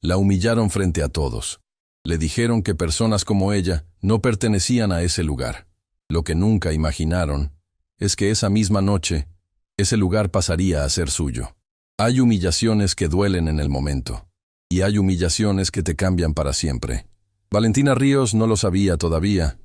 La humillaron frente a todos. Le dijeron que personas como ella no pertenecían a ese lugar. Lo que nunca imaginaron es que esa misma noche, ese lugar pasaría a ser suyo. Hay humillaciones que duelen en el momento, y hay humillaciones que te cambian para siempre. Valentina Ríos no lo sabía todavía,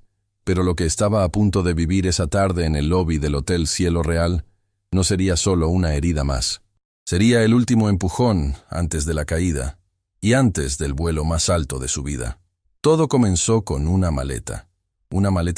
pero lo que estaba a punto de vivir esa tarde en el lobby del Hotel Cielo Real no sería solo una herida más. Sería el último empujón antes de la caída y antes del vuelo más alto de su vida. Todo comenzó con una maleta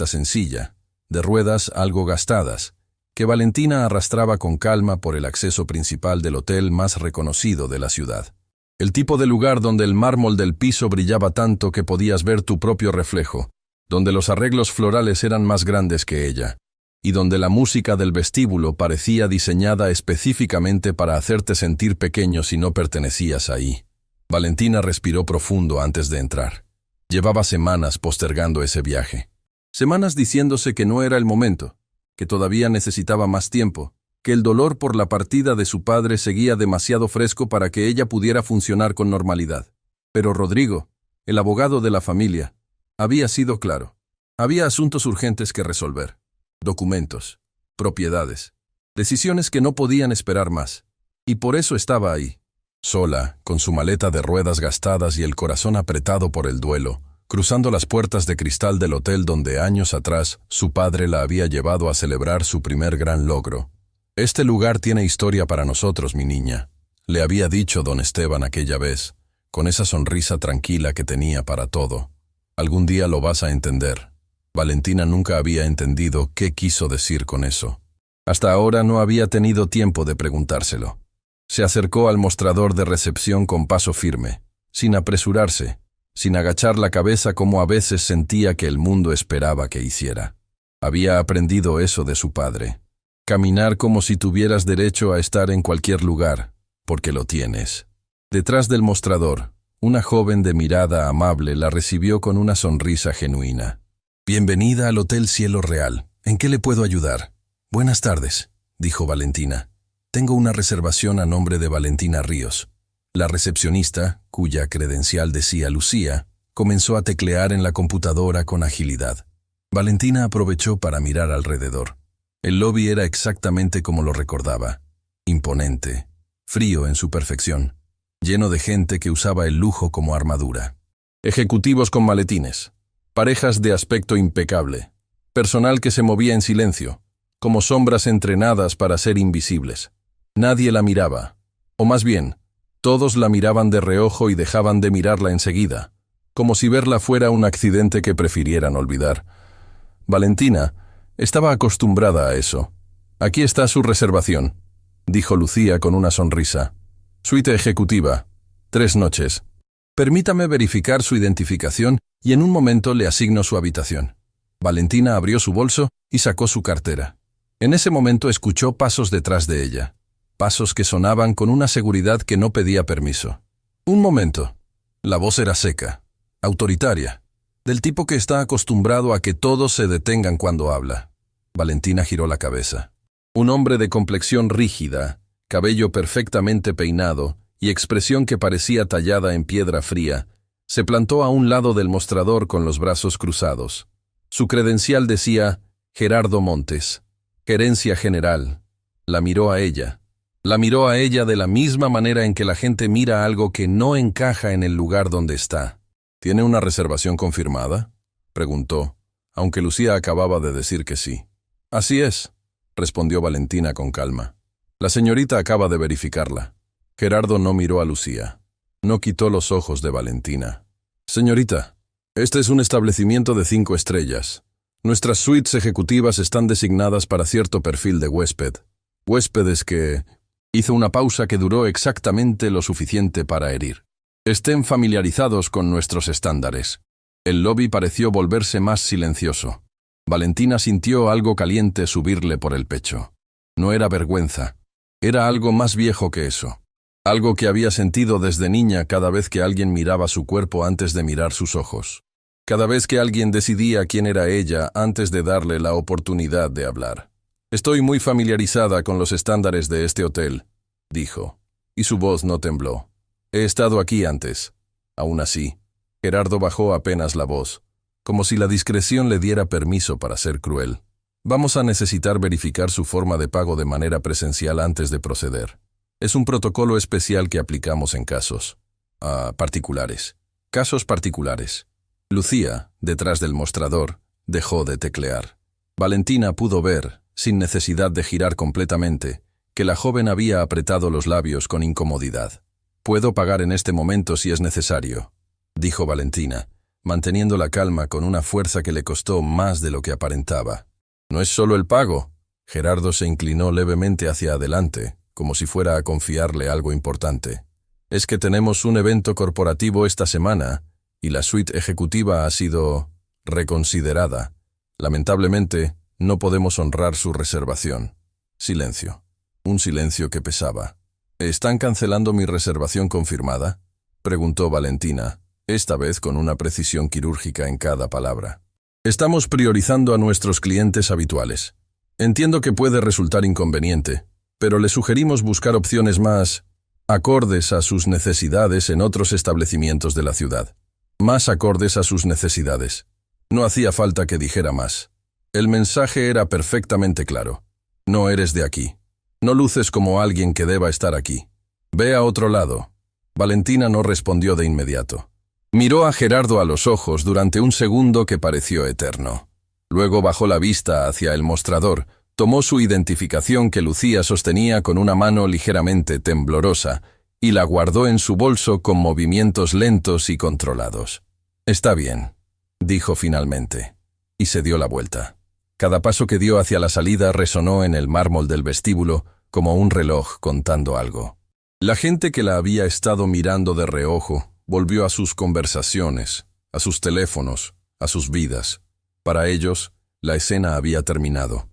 sencilla, de ruedas algo gastadas, que Valentina arrastraba con calma por el acceso principal del hotel más reconocido de la ciudad. El tipo de lugar donde el mármol del piso brillaba tanto que podías ver tu propio reflejo, donde los arreglos florales eran más grandes que ella, y donde la música del vestíbulo parecía diseñada específicamente para hacerte sentir pequeño si no pertenecías ahí. Valentina respiró profundo antes de entrar. Llevaba semanas postergando ese viaje. Semanas diciéndose que no era el momento, que todavía necesitaba más tiempo, que el dolor por la partida de su padre seguía demasiado fresco para que ella pudiera funcionar con normalidad. Pero Rodrigo, el abogado de la familia, había sido claro. Había asuntos urgentes que resolver. Documentos, propiedades, decisiones que no podían esperar más. Y por eso estaba ahí, sola, con su maleta de ruedas gastadas y el corazón apretado por el duelo, cruzando las puertas de cristal del hotel donde años atrás su padre la había llevado a celebrar su primer gran logro. «Este lugar tiene historia para nosotros, mi niña», le había dicho don Esteban aquella vez, con esa sonrisa tranquila que tenía para todo. «Algún día lo vas a entender». Valentina nunca había entendido qué quiso decir con eso. Hasta ahora no había tenido tiempo de preguntárselo. Se acercó al mostrador de recepción con paso firme, sin apresurarse, sin agachar la cabeza como a veces sentía que el mundo esperaba que hiciera. Había aprendido eso de su padre. Caminar como si tuvieras derecho a estar en cualquier lugar, porque lo tienes. Detrás del mostrador, una joven de mirada amable la recibió con una sonrisa genuina. «Bienvenida al Hotel Cielo Real. ¿En qué le puedo ayudar?» «Buenas tardes», dijo Valentina. «Tengo una reservación a nombre de Valentina Ríos». La recepcionista, cuya credencial decía Lucía, comenzó a teclear en la computadora con agilidad. Valentina aprovechó para mirar alrededor. El lobby era exactamente como lo recordaba. Imponente, frío en su perfección, lleno de gente que usaba el lujo como armadura. Ejecutivos con maletines. Parejas de aspecto impecable, personal que se movía en silencio, como sombras entrenadas para ser invisibles. Nadie la miraba, o más bien, todos la miraban de reojo y dejaban de mirarla enseguida, como si verla fuera un accidente que prefirieran olvidar. Valentina estaba acostumbrada a eso. «Aquí está su reservación», dijo Lucía con una sonrisa. «Suite ejecutiva, 3 noches. Permítame verificar su identificación y en un momento le asigno su habitación». Valentina abrió su bolso y sacó su cartera. En ese momento escuchó pasos detrás de ella. Pasos que sonaban con una seguridad que no pedía permiso. «Un momento». La voz era seca, autoritaria, del tipo que está acostumbrado a que todos se detengan cuando habla. Valentina giró la cabeza. Un hombre de complexión rígida, cabello perfectamente peinado y expresión que parecía tallada en piedra fría, se plantó a un lado del mostrador con los brazos cruzados. Su credencial decía Gerardo Montes, Gerencia General. La miró a ella. La miró a ella de la misma manera en que la gente mira algo que no encaja en el lugar donde está. «¿Tiene una reservación confirmada?», preguntó, aunque Lucía acababa de decir que sí. «Así es», respondió Valentina con calma. «La señorita acaba de verificarla». Gerardo no miró a Lucía. No quitó los ojos de Valentina. «Señorita, este es un establecimiento de 5 estrellas. Nuestras suites ejecutivas están designadas para cierto perfil de huésped. Huéspedes que...» Hizo una pausa que duró exactamente lo suficiente para herir. «Estén familiarizados con nuestros estándares». El lobby pareció volverse más silencioso. Valentina sintió algo caliente subirle por el pecho. No era vergüenza. Era algo más viejo que eso. Algo que había sentido desde niña cada vez que alguien miraba su cuerpo antes de mirar sus ojos. Cada vez que alguien decidía quién era ella antes de darle la oportunidad de hablar. «Estoy muy familiarizada con los estándares de este hotel», dijo, y su voz no tembló. «He estado aquí antes. Aún así, Gerardo bajó apenas la voz, como si la discreción le diera permiso para ser cruel. Vamos a necesitar verificar su forma de pago de manera presencial antes de proceder. Es un protocolo especial que aplicamos en casos particulares. Casos particulares. Lucía, detrás del mostrador, dejó de teclear. Valentina pudo ver, sin necesidad de girar completamente, que la joven había apretado los labios con incomodidad. «Puedo pagar en este momento si es necesario», dijo Valentina, manteniendo la calma con una fuerza que le costó más de lo que aparentaba. «No es solo el pago». Gerardo se inclinó levemente hacia adelante, como si fuera a confiarle algo importante. «Es que tenemos un evento corporativo esta semana, y la suite ejecutiva ha sido reconsiderada. Lamentablemente, no podemos honrar su reservación». Silencio. Un silencio que pesaba. «¿Están cancelando mi reservación confirmada?», preguntó Valentina, esta vez con una precisión quirúrgica en cada palabra. «Estamos priorizando a nuestros clientes habituales. Entiendo que puede resultar inconveniente, pero le sugerimos buscar opciones más acordes a sus necesidades en otros establecimientos de la ciudad. Más acordes a sus necesidades». No hacía falta que dijera más. El mensaje era perfectamente claro. «No eres de aquí. No luces como alguien que deba estar aquí. Ve a otro lado». Valentina no respondió de inmediato. Miró a Gerardo a los ojos durante un segundo que pareció eterno. Luego bajó la vista hacia el mostrador, tomó su identificación que Lucía sostenía con una mano ligeramente temblorosa y la guardó en su bolso con movimientos lentos y controlados. «Está bien», dijo finalmente, y se dio la vuelta. Cada paso que dio hacia la salida resonó en el mármol del vestíbulo como un reloj contando algo. La gente que la había estado mirando de reojo volvió a sus conversaciones, a sus teléfonos, a sus vidas. Para ellos, la escena había terminado.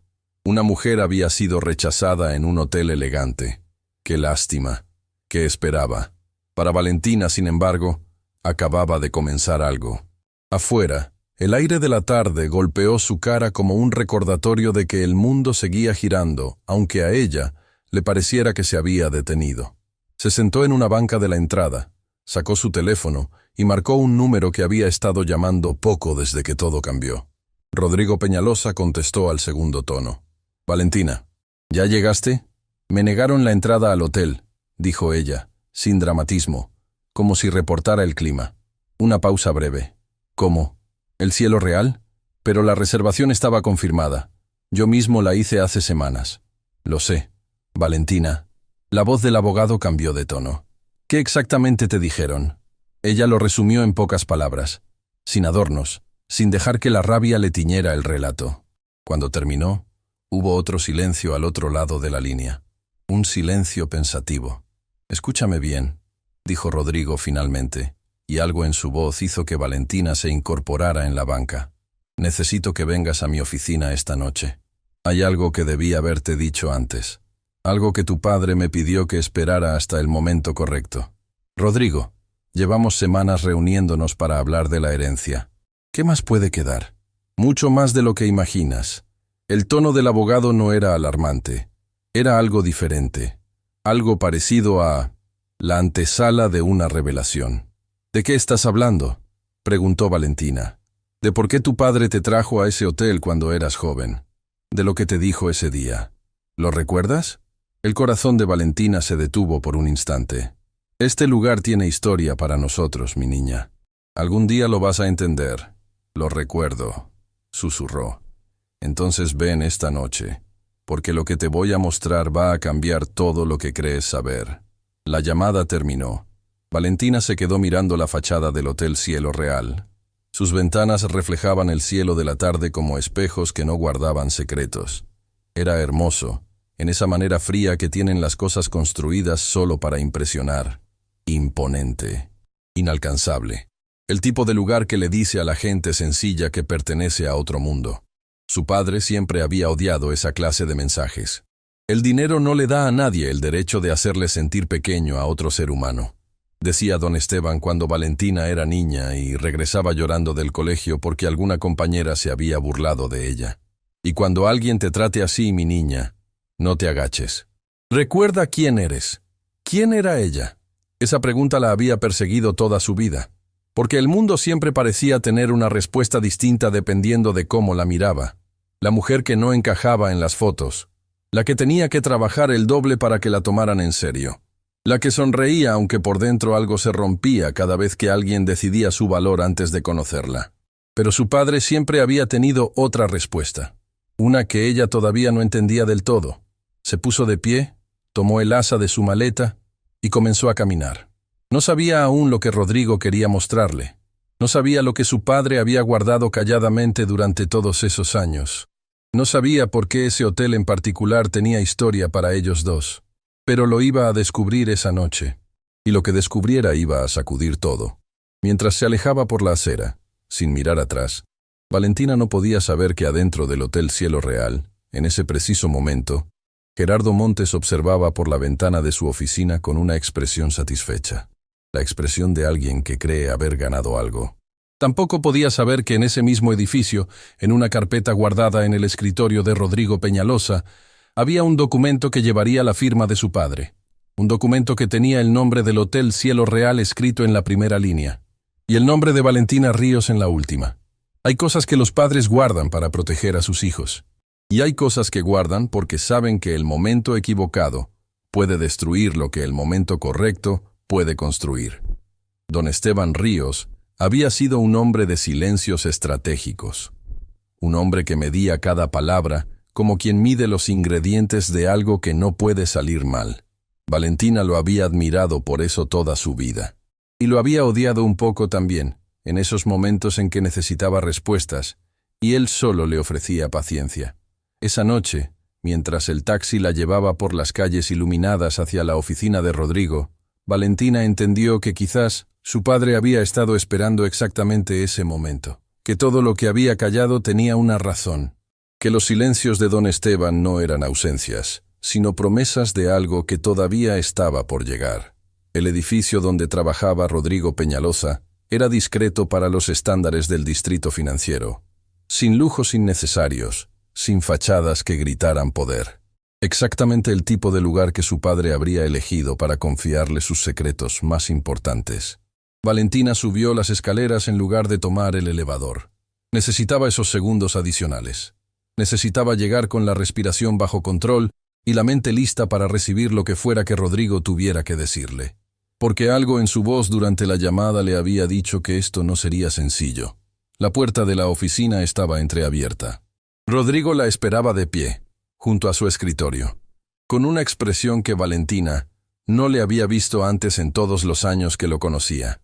Una mujer había sido rechazada en un hotel elegante. ¡Qué lástima! ¿Qué esperaba? Para Valentina, sin embargo, acababa de comenzar algo. Afuera, el aire de la tarde golpeó su cara como un recordatorio de que el mundo seguía girando, aunque a ella le pareciera que se había detenido. Se sentó en una banca de la entrada, sacó su teléfono y marcó un número que había estado llamando poco desde que todo cambió. Rodrigo Peñalosa contestó al segundo tono. «Valentina, ¿ya llegaste?» «Me negaron la entrada al hotel», dijo ella, sin dramatismo, como si reportara el clima. Una pausa breve. «¿Cómo? ¿El cielo real?» «Pero la reservación estaba confirmada. Yo mismo la hice hace semanas». «Lo sé, Valentina». La voz del abogado cambió de tono. «¿Qué exactamente te dijeron?» Ella lo resumió en pocas palabras, sin adornos, sin dejar que la rabia le tiñera el relato. Cuando terminó, hubo otro silencio al otro lado de la línea. Un silencio pensativo. «Escúchame bien», dijo Rodrigo finalmente, y algo en su voz hizo que Valentina se incorporara en la banca. «Necesito que vengas a mi oficina esta noche. Hay algo que debí haberte dicho antes. Algo que tu padre me pidió que esperara hasta el momento correcto. Rodrigo, llevamos semanas reuniéndonos para hablar de la herencia. ¿Qué más puede quedar? Mucho más de lo que imaginas». El tono del abogado no era alarmante. Era algo diferente. Algo parecido a la antesala de una revelación. «¿De qué estás hablando?», preguntó Valentina. «¿De por qué tu padre te trajo a ese hotel cuando eras joven? De lo que te dijo ese día. ¿Lo recuerdas?» El corazón de Valentina se detuvo por un instante. «Este lugar tiene historia para nosotros, mi niña. Algún día lo vas a entender». «Lo recuerdo», susurró. «Entonces ven esta noche, porque lo que te voy a mostrar va a cambiar todo lo que crees saber». La llamada terminó. Valentina se quedó mirando la fachada del Hotel Cielo Real. Sus ventanas reflejaban el cielo de la tarde como espejos que no guardaban secretos. Era hermoso, en esa manera fría que tienen las cosas construidas solo para impresionar. Imponente. Inalcanzable. El tipo de lugar que le dice a la gente sencilla que pertenece a otro mundo. Su padre siempre había odiado esa clase de mensajes. El dinero no le da a nadie el derecho de hacerle sentir pequeño a otro ser humano, decía don Esteban cuando Valentina era niña y regresaba llorando del colegio porque alguna compañera se había burlado de ella. Y cuando alguien te trate así, mi niña, no te agaches. Recuerda quién eres. ¿Quién era ella? Esa pregunta la había perseguido toda su vida. Porque el mundo siempre parecía tener una respuesta distinta dependiendo de cómo la miraba. La mujer que no encajaba en las fotos. La que tenía que trabajar el doble para que la tomaran en serio. La que sonreía aunque por dentro algo se rompía cada vez que alguien decidía su valor antes de conocerla. Pero su padre siempre había tenido otra respuesta. Una que ella todavía no entendía del todo. Se puso de pie, tomó el asa de su maleta y comenzó a caminar. No sabía aún lo que Rodrigo quería mostrarle. No sabía lo que su padre había guardado calladamente durante todos esos años. No sabía por qué ese hotel en particular tenía historia para ellos dos. Pero lo iba a descubrir esa noche. Y lo que descubriera iba a sacudir todo. Mientras se alejaba por la acera, sin mirar atrás, Valentina no podía saber que adentro del Hotel Cielo Real, en ese preciso momento, Gerardo Montes observaba por la ventana de su oficina con una expresión satisfecha. La expresión de alguien que cree haber ganado algo. Tampoco podía saber que en ese mismo edificio, en una carpeta guardada en el escritorio de Rodrigo Peñalosa, había un documento que llevaría la firma de su padre. Un documento que tenía el nombre del Hotel Cielo Real escrito en la primera línea, y el nombre de Valentina Ríos en la última. Hay cosas que los padres guardan para proteger a sus hijos. Y hay cosas que guardan porque saben que el momento equivocado puede destruir lo que el momento correcto puede construir. Don Esteban Ríos había sido un hombre de silencios estratégicos. Un hombre que medía cada palabra como quien mide los ingredientes de algo que no puede salir mal. Valentina lo había admirado por eso toda su vida. Y lo había odiado un poco también, en esos momentos en que necesitaba respuestas, y él solo le ofrecía paciencia. Esa noche, mientras el taxi la llevaba por las calles iluminadas hacia la oficina de Rodrigo, Valentina entendió que quizás su padre había estado esperando exactamente ese momento, que todo lo que había callado tenía una razón, que los silencios de don Esteban no eran ausencias, sino promesas de algo que todavía estaba por llegar. El edificio donde trabajaba Rodrigo Peñalosa era discreto para los estándares del distrito financiero, sin lujos innecesarios, sin fachadas que gritaran poder. Exactamente el tipo de lugar que su padre habría elegido para confiarle sus secretos más importantes. Valentina subió las escaleras en lugar de tomar el elevador. Necesitaba esos segundos adicionales. Necesitaba llegar con la respiración bajo control y la mente lista para recibir lo que fuera que Rodrigo tuviera que decirle. Porque algo en su voz durante la llamada le había dicho que esto no sería sencillo. La puerta de la oficina estaba entreabierta. Rodrigo la esperaba de pie, junto a su escritorio, con una expresión que Valentina no le había visto antes en todos los años que lo conocía.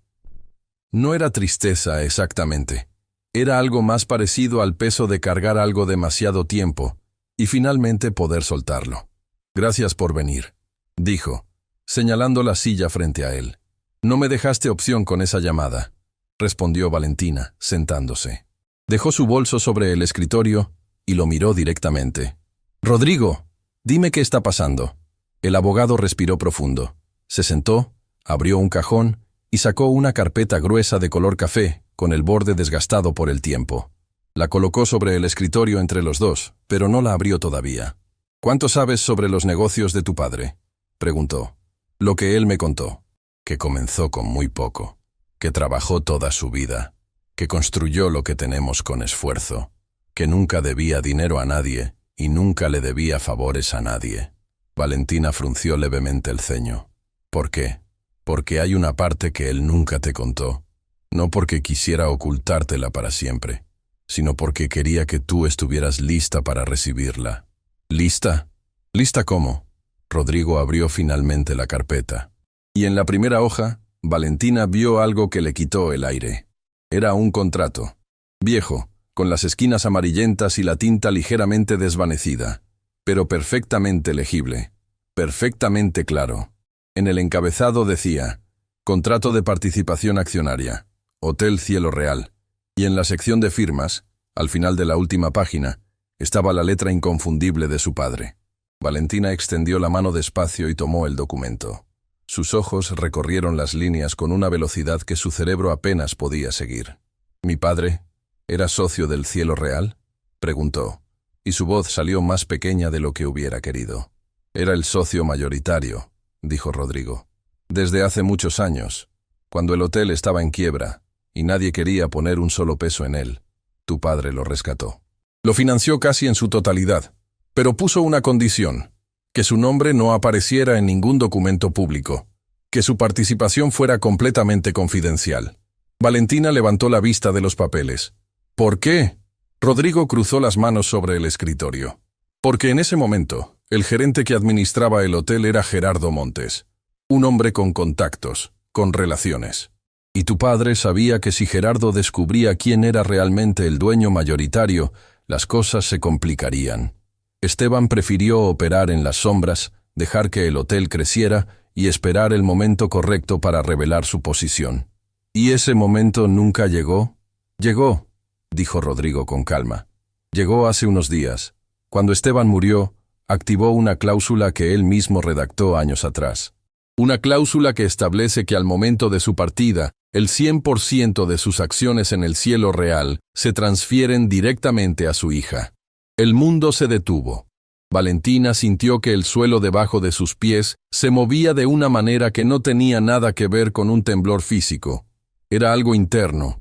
No era tristeza exactamente, era algo más parecido al peso de cargar algo demasiado tiempo y finalmente poder soltarlo. «Gracias por venir», dijo, señalando la silla frente a él. «No me dejaste opción con esa llamada», respondió Valentina, sentándose. Dejó su bolso sobre el escritorio y lo miró directamente. «Rodrigo, dime qué está pasando». El abogado respiró profundo. Se sentó, abrió un cajón y sacó una carpeta gruesa de color café, con el borde desgastado por el tiempo. La colocó sobre el escritorio entre los dos, pero no la abrió todavía. «¿Cuánto sabes sobre los negocios de tu padre?», preguntó. «Lo que él me contó, que comenzó con muy poco, que trabajó toda su vida, que construyó lo que tenemos con esfuerzo, que nunca debía dinero a nadie y nunca le debía favores a nadie». Valentina frunció levemente el ceño. «¿Por qué?». «Porque hay una parte que él nunca te contó, no porque quisiera ocultártela para siempre, sino porque quería que tú estuvieras lista para recibirla». «¿Lista? ¿Lista cómo?». Rodrigo abrió finalmente la carpeta. Y en la primera hoja, Valentina vio algo que le quitó el aire. Era un contrato. Viejo, con las esquinas amarillentas y la tinta ligeramente desvanecida, pero perfectamente legible, perfectamente claro. En el encabezado decía, «Contrato de participación accionaria, Hotel Cielo Real», y en la sección de firmas, al final de la última página, estaba la letra inconfundible de su padre. Valentina extendió la mano despacio y tomó el documento. Sus ojos recorrieron las líneas con una velocidad que su cerebro apenas podía seguir. «¿Mi padre era socio del Cielo Real?», preguntó, y su voz salió más pequeña de lo que hubiera querido. «Era el socio mayoritario», dijo Rodrigo. «Desde hace muchos años, cuando el hotel estaba en quiebra, y nadie quería poner un solo peso en él. Tu padre lo rescató. Lo financió casi en su totalidad, pero puso una condición: que su nombre no apareciera en ningún documento público, que su participación fuera completamente confidencial. Valentina levantó la vista de los papeles. ¿Por qué? Rodrigo cruzó las manos sobre el escritorio. Porque en ese momento, el gerente que administraba el hotel era Gerardo Montes, un hombre con contactos, con relaciones. Y tu padre sabía que si Gerardo descubría quién era realmente el dueño mayoritario, las cosas se complicarían. Esteban prefirió operar en las sombras, dejar que el hotel creciera y esperar el momento correcto para revelar su posición. ¿Y ese momento nunca llegó? Llegó, dijo Rodrigo con calma. Llegó hace unos días. Cuando Esteban murió, activó una cláusula que él mismo redactó años atrás. Una cláusula que establece que al momento de su partida, el 100% de sus acciones en el cielo real se transfieren directamente a su hija. El mundo se detuvo. Valentina sintió que el suelo debajo de sus pies se movía de una manera que no tenía nada que ver con un temblor físico. Era algo interno,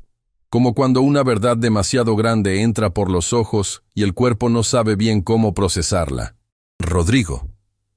como cuando una verdad demasiado grande entra por los ojos y el cuerpo no sabe bien cómo procesarla. Rodrigo,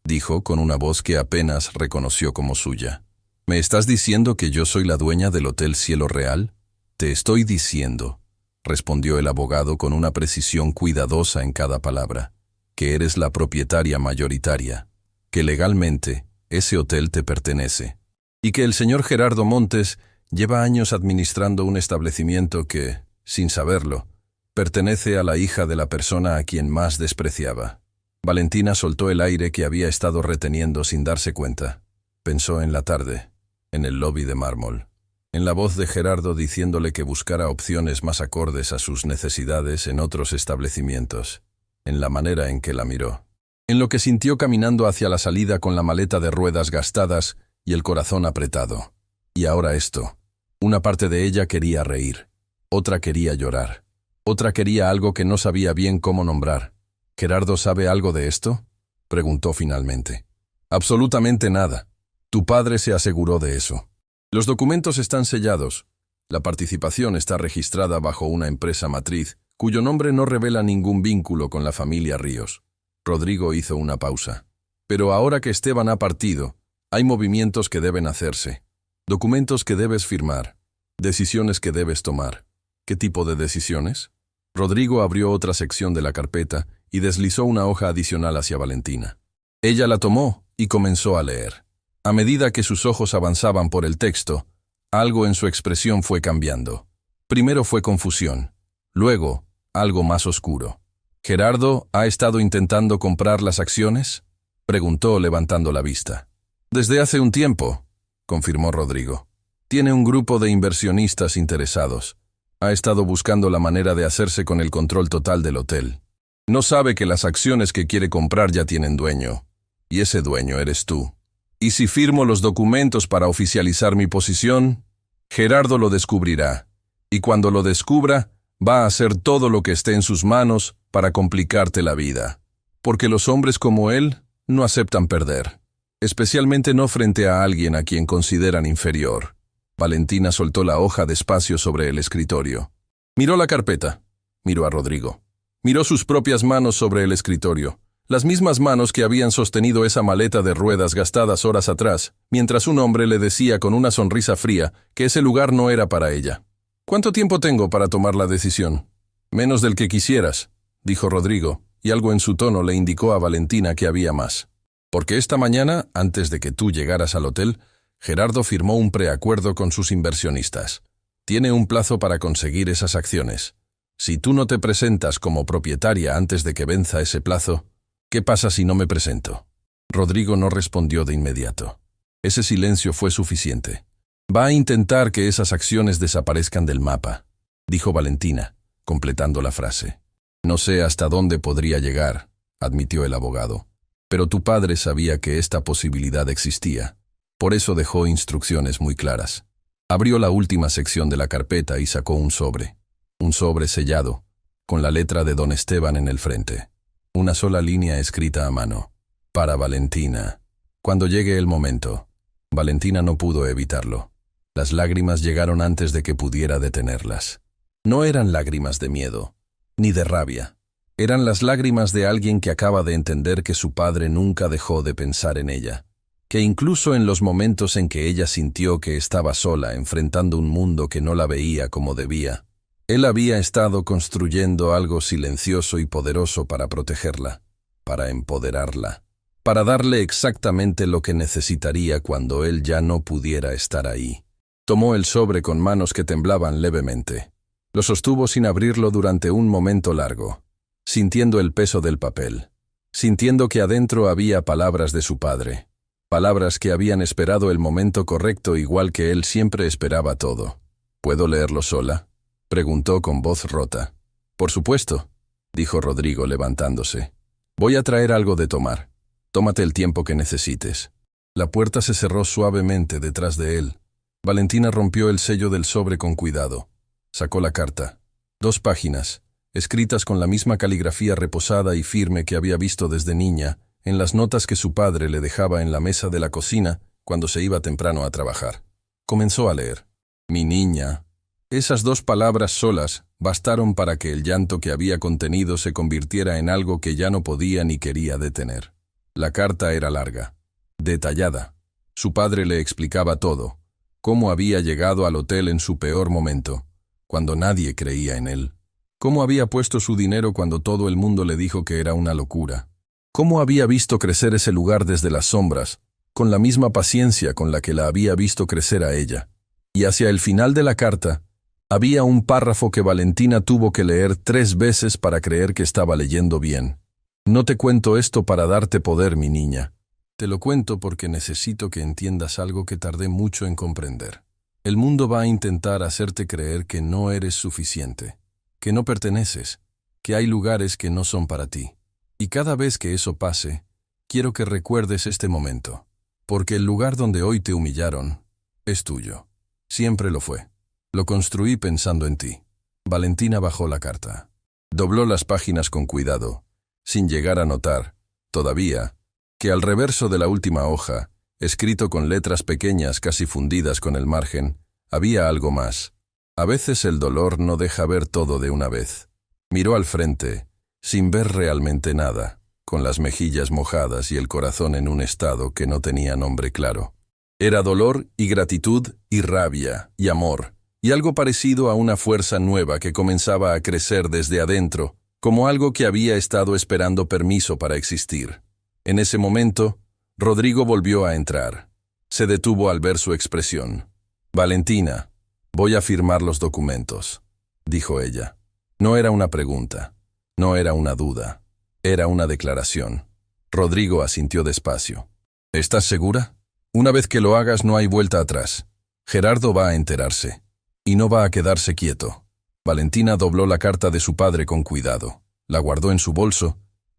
dijo con una voz que apenas reconoció como suya. ¿Me estás diciendo que yo soy la dueña del Hotel Cielo Real? Te estoy diciendo, respondió el abogado con una precisión cuidadosa en cada palabra, que eres la propietaria mayoritaria, que legalmente ese hotel te pertenece, y que el señor Gerardo Montes lleva años administrando un establecimiento que, sin saberlo, pertenece a la hija de la persona a quien más despreciaba. Valentina soltó el aire que había estado reteniendo sin darse cuenta. Pensó en la tarde, en el lobby de mármol, en la voz de Gerardo diciéndole que buscara opciones más acordes a sus necesidades en otros establecimientos, en la manera en que la miró, en lo que sintió caminando hacia la salida con la maleta de ruedas gastadas y el corazón apretado. Y ahora esto. Una parte de ella quería reír, otra quería llorar, otra quería algo que no sabía bien cómo nombrar. ¿Gerardo sabe algo de esto?, preguntó finalmente. Absolutamente nada. Tu padre se aseguró de eso. Los documentos están sellados. La participación está registrada bajo una empresa matriz, cuyo nombre no revela ningún vínculo con la familia Ríos. Rodrigo hizo una pausa. Pero ahora que Esteban ha partido, hay movimientos que deben hacerse. Documentos que debes firmar. Decisiones que debes tomar. ¿Qué tipo de decisiones? Rodrigo abrió otra sección de la carpeta y deslizó una hoja adicional hacia Valentina. Ella la tomó y comenzó a leer. A medida que sus ojos avanzaban por el texto, algo en su expresión fue cambiando. Primero fue confusión, luego algo más oscuro. ¿Gerardo ha estado intentando comprar las acciones?, preguntó levantando la vista. Desde hace un tiempo, confirmó Rodrigo. Tiene un grupo de inversionistas interesados. Ha estado buscando la manera de hacerse con el control total del hotel. No sabe que las acciones que quiere comprar ya tienen dueño, y ese dueño eres tú. Y si firmo los documentos para oficializar mi posición, Gerardo lo descubrirá, y cuando lo descubra, va a hacer todo lo que esté en sus manos para complicarte la vida. Porque los hombres como él no aceptan perder, especialmente no frente a alguien a quien consideran inferior. Valentina soltó la hoja despacio sobre el escritorio. Miró la carpeta, miró a Rodrigo. Miró sus propias manos sobre el escritorio, las mismas manos que habían sostenido esa maleta de ruedas gastadas horas atrás, mientras un hombre le decía con una sonrisa fría que ese lugar no era para ella. ¿Cuánto tiempo tengo para tomar la decisión? Menos del que quisieras, dijo Rodrigo, y algo en su tono le indicó a Valentina que había más. Porque esta mañana, antes de que tú llegaras al hotel, Gerardo firmó un preacuerdo con sus inversionistas. Tiene un plazo para conseguir esas acciones. Si tú no te presentas como propietaria antes de que venza ese plazo, ¿qué pasa si no me presento? Rodrigo no respondió de inmediato. Ese silencio fue suficiente. Va a intentar que esas acciones desaparezcan del mapa, dijo Valentina, completando la frase. No sé hasta dónde podría llegar, admitió el abogado. Pero tu padre sabía que esta posibilidad existía. Por eso dejó instrucciones muy claras. Abrió la última sección de la carpeta y sacó un sobre sellado, con la letra de don Esteban en el frente. Una sola línea escrita a mano. Para Valentina. Cuando llegue el momento. Valentina no pudo evitarlo. Las lágrimas llegaron antes de que pudiera detenerlas. No eran lágrimas de miedo, ni de rabia. Eran las lágrimas de alguien que acaba de entender que su padre nunca dejó de pensar en ella, que incluso en los momentos en que ella sintió que estaba sola enfrentando un mundo que no la veía como debía, él había estado construyendo algo silencioso y poderoso para protegerla, para empoderarla, para darle exactamente lo que necesitaría cuando él ya no pudiera estar ahí. Tomó el sobre con manos que temblaban levemente. Lo sostuvo sin abrirlo durante un momento largo, sintiendo el peso del papel, sintiendo que adentro había palabras de su padre, palabras que habían esperado el momento correcto igual que él siempre esperaba todo. ¿Puedo leerlo sola?, preguntó con voz rota. Por supuesto, dijo Rodrigo levantándose. Voy a traer algo de tomar. Tómate el tiempo que necesites. La puerta se cerró suavemente detrás de él. Valentina rompió el sello del sobre con cuidado. Sacó la carta. 2 páginas, escritas con la misma caligrafía reposada y firme que había visto desde niña, en las notas que su padre le dejaba en la mesa de la cocina cuando se iba temprano a trabajar. Comenzó a leer. Mi niña. Esas 2 palabras solas bastaron para que el llanto que había contenido se convirtiera en algo que ya no podía ni quería detener. La carta era larga, detallada. Su padre le explicaba todo, cómo había llegado al hotel en su peor momento, cuando nadie creía en él, cómo había puesto su dinero cuando todo el mundo le dijo que era una locura, cómo había visto crecer ese lugar desde las sombras, con la misma paciencia con la que la había visto crecer a ella. Y hacia el final de la carta, había un párrafo que Valentina tuvo que leer 3 veces para creer que estaba leyendo bien. No te cuento esto para darte poder, mi niña. Te lo cuento porque necesito que entiendas algo que tardé mucho en comprender. El mundo va a intentar hacerte creer que no eres suficiente, que no perteneces, que hay lugares que no son para ti. Y cada vez que eso pase, quiero que recuerdes este momento, porque el lugar donde hoy te humillaron es tuyo. Siempre lo fue. Lo construí pensando en ti. Valentina bajó la carta. Dobló las páginas con cuidado, sin llegar a notar, todavía, que al reverso de la última hoja, escrito con letras pequeñas casi fundidas con el margen, había algo más. A veces el dolor no deja ver todo de una vez. Miró al frente, sin ver realmente nada, con las mejillas mojadas y el corazón en un estado que no tenía nombre claro. Era dolor y gratitud y rabia y amor, y algo parecido a una fuerza nueva que comenzaba a crecer desde adentro, como algo que había estado esperando permiso para existir. En ese momento, Rodrigo volvió a entrar. Se detuvo al ver su expresión. Valentina, voy a firmar los documentos, dijo ella. No era una pregunta, no era una duda, era una declaración. Rodrigo asintió despacio. ¿Estás segura? Una vez que lo hagas no hay vuelta atrás. Gerardo va a enterarse. Y no va a quedarse quieto. Valentina dobló la carta de su padre con cuidado, la guardó en su bolso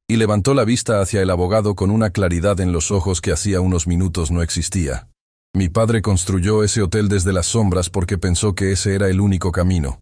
y levantó la vista hacia el abogado con una claridad en los ojos que hacía unos minutos no existía. Mi padre construyó ese hotel desde las sombras porque pensó que ese era el único camino.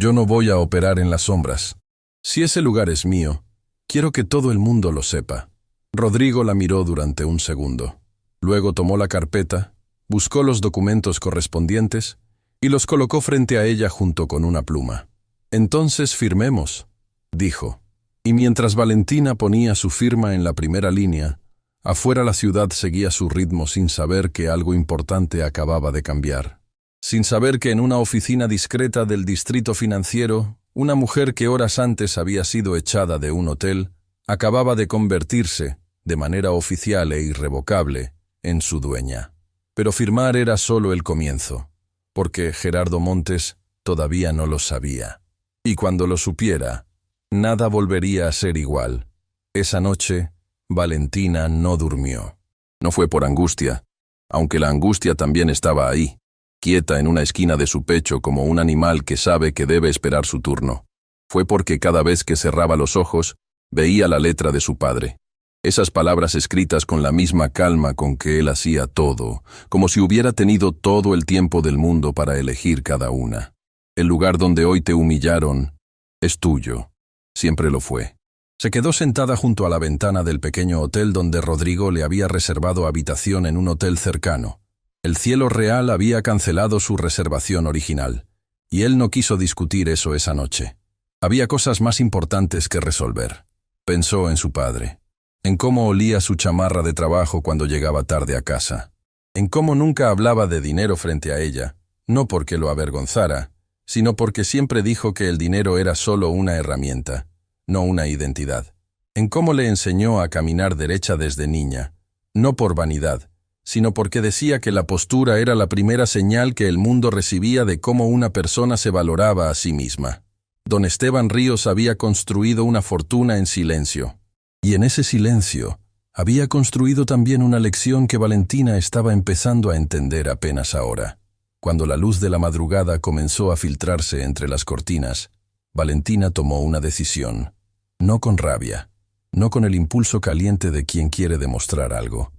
Yo no voy a operar en las sombras. Si ese lugar es mío, quiero que todo el mundo lo sepa. Rodrigo la miró durante un segundo. Luego tomó la carpeta, buscó los documentos correspondientes y los colocó frente a ella junto con una pluma. Entonces firmemos, dijo. Y mientras Valentina ponía su firma en la primera línea, afuera la ciudad seguía su ritmo sin saber que algo importante acababa de cambiar. Sin saber que en una oficina discreta del distrito financiero, una mujer que horas antes había sido echada de un hotel, acababa de convertirse, de manera oficial e irrevocable, en su dueña. Pero firmar era solo el comienzo, porque Gerardo Montes todavía no lo sabía. Y cuando lo supiera, nada volvería a ser igual. Esa noche, Valentina no durmió. No fue por angustia, aunque la angustia también estaba ahí, quieta en una esquina de su pecho como un animal que sabe que debe esperar su turno. Fue porque cada vez que cerraba los ojos, veía la letra de su padre. Esas palabras escritas con la misma calma con que él hacía todo, como si hubiera tenido todo el tiempo del mundo para elegir cada una. El lugar donde hoy te humillaron es tuyo. Siempre lo fue. Se quedó sentada junto a la ventana del pequeño hotel donde Rodrigo le había reservado habitación en un hotel cercano. El cielo real había cancelado su reservación original, y él no quiso discutir eso esa noche. Había cosas más importantes que resolver. Pensó en su padre, en cómo olía su chamarra de trabajo cuando llegaba tarde a casa, en cómo nunca hablaba de dinero frente a ella, no porque lo avergonzara, sino porque siempre dijo que el dinero era solo una herramienta, no una identidad. En cómo le enseñó a caminar derecha desde niña, no por vanidad, sino porque decía que la postura era la primera señal que el mundo recibía de cómo una persona se valoraba a sí misma. Don Esteban Ríos había construido una fortuna en silencio, y en ese silencio había construido también una lección que Valentina estaba empezando a entender apenas ahora. Cuando la luz de la madrugada comenzó a filtrarse entre las cortinas, Valentina tomó una decisión, no con rabia, no con el impulso caliente de quien quiere demostrar algo,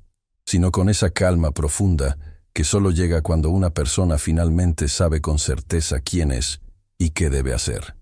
sino con esa calma profunda que solo llega cuando una persona finalmente sabe con certeza quién es y qué debe hacer.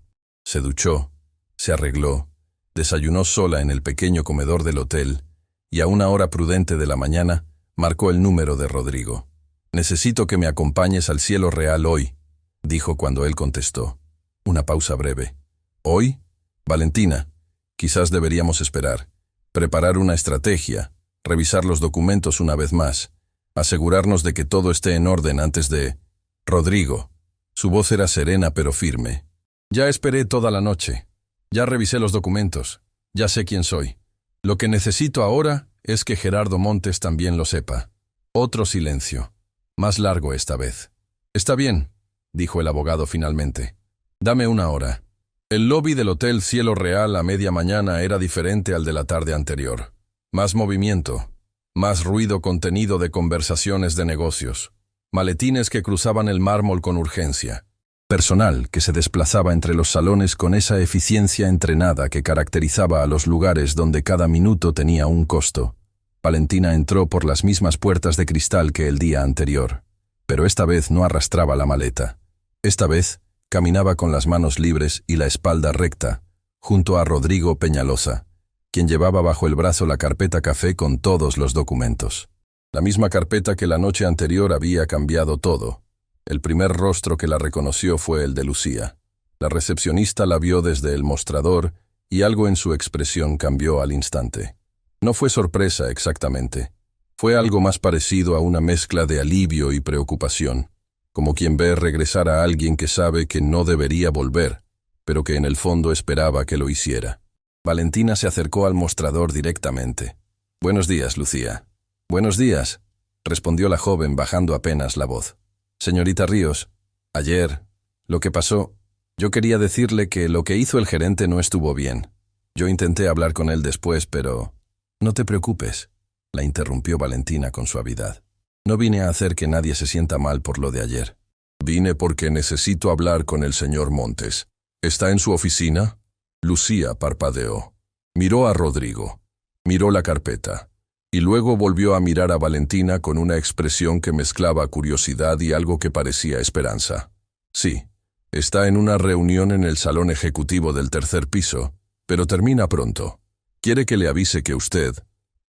Se duchó, se arregló, desayunó sola en el pequeño comedor del hotel y a una hora prudente de la mañana marcó el número de Rodrigo. «Necesito que me acompañes al cielo real hoy», dijo cuando él contestó. Una pausa breve. «¿Hoy? Valentina, quizás deberíamos esperar, preparar una estrategia, revisar los documentos una vez más, asegurarnos de que todo esté en orden antes de...» «Rodrigo». Su voz era serena pero firme. «Ya esperé toda la noche. Ya revisé los documentos. Ya sé quién soy. Lo que necesito ahora es que Gerardo Montes también lo sepa». Otro silencio. Más largo esta vez. «Está bien», dijo el abogado finalmente. «Dame una hora». El lobby del Hotel Cielo Real a media mañana era diferente al de la tarde anterior. Más movimiento, más ruido contenido de conversaciones de negocios, maletines que cruzaban el mármol con urgencia, personal que se desplazaba entre los salones con esa eficiencia entrenada que caracterizaba a los lugares donde cada minuto tenía un costo. Valentina entró por las mismas puertas de cristal que el día anterior, pero esta vez no arrastraba la maleta. Esta vez caminaba con las manos libres y la espalda recta, junto a Rodrigo Peñalosa, quien llevaba bajo el brazo la carpeta café con todos los documentos. La misma carpeta que la noche anterior había cambiado todo. El primer rostro que la reconoció fue el de Lucía. La recepcionista la vio desde el mostrador y algo en su expresión cambió al instante. No fue sorpresa exactamente. Fue algo más parecido a una mezcla de alivio y preocupación, como quien ve regresar a alguien que sabe que no debería volver, pero que en el fondo esperaba que lo hiciera. Valentina se acercó al mostrador directamente. «Buenos días, Lucía». «Buenos días», respondió la joven bajando apenas la voz. «Señorita Ríos, ayer, lo que pasó, yo quería decirle que lo que hizo el gerente no estuvo bien. Yo intenté hablar con él después, pero...» «No te preocupes», la interrumpió Valentina con suavidad. «No vine a hacer que nadie se sienta mal por lo de ayer». «Vine porque necesito hablar con el señor Montes. ¿Está en su oficina?» Lucía parpadeó. Miró a Rodrigo. Miró la carpeta. Y luego volvió a mirar a Valentina con una expresión que mezclaba curiosidad y algo que parecía esperanza. «Sí, está en una reunión en el salón ejecutivo del tercer piso, pero termina pronto. ¿Quiere que le avise que usted...»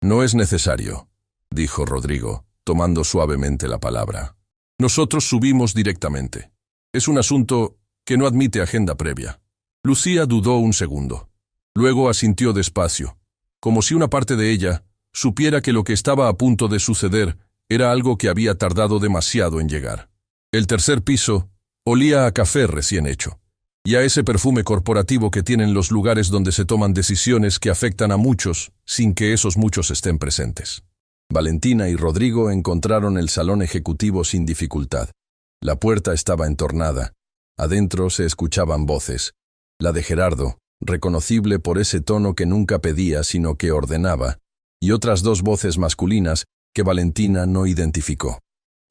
«No es necesario», dijo Rodrigo, tomando suavemente la palabra. «Nosotros subimos directamente. Es un asunto que no admite agenda previa». Lucía dudó un segundo. Luego asintió despacio, como si una parte de ella supiera que lo que estaba a punto de suceder era algo que había tardado demasiado en llegar. El tercer piso olía a café recién hecho, y a ese perfume corporativo que tienen los lugares donde se toman decisiones que afectan a muchos sin que esos muchos estén presentes. Valentina y Rodrigo encontraron el salón ejecutivo sin dificultad. La puerta estaba entornada. Adentro se escuchaban voces. La de Gerardo, reconocible por ese tono que nunca pedía sino que ordenaba, y otras dos voces masculinas que Valentina no identificó.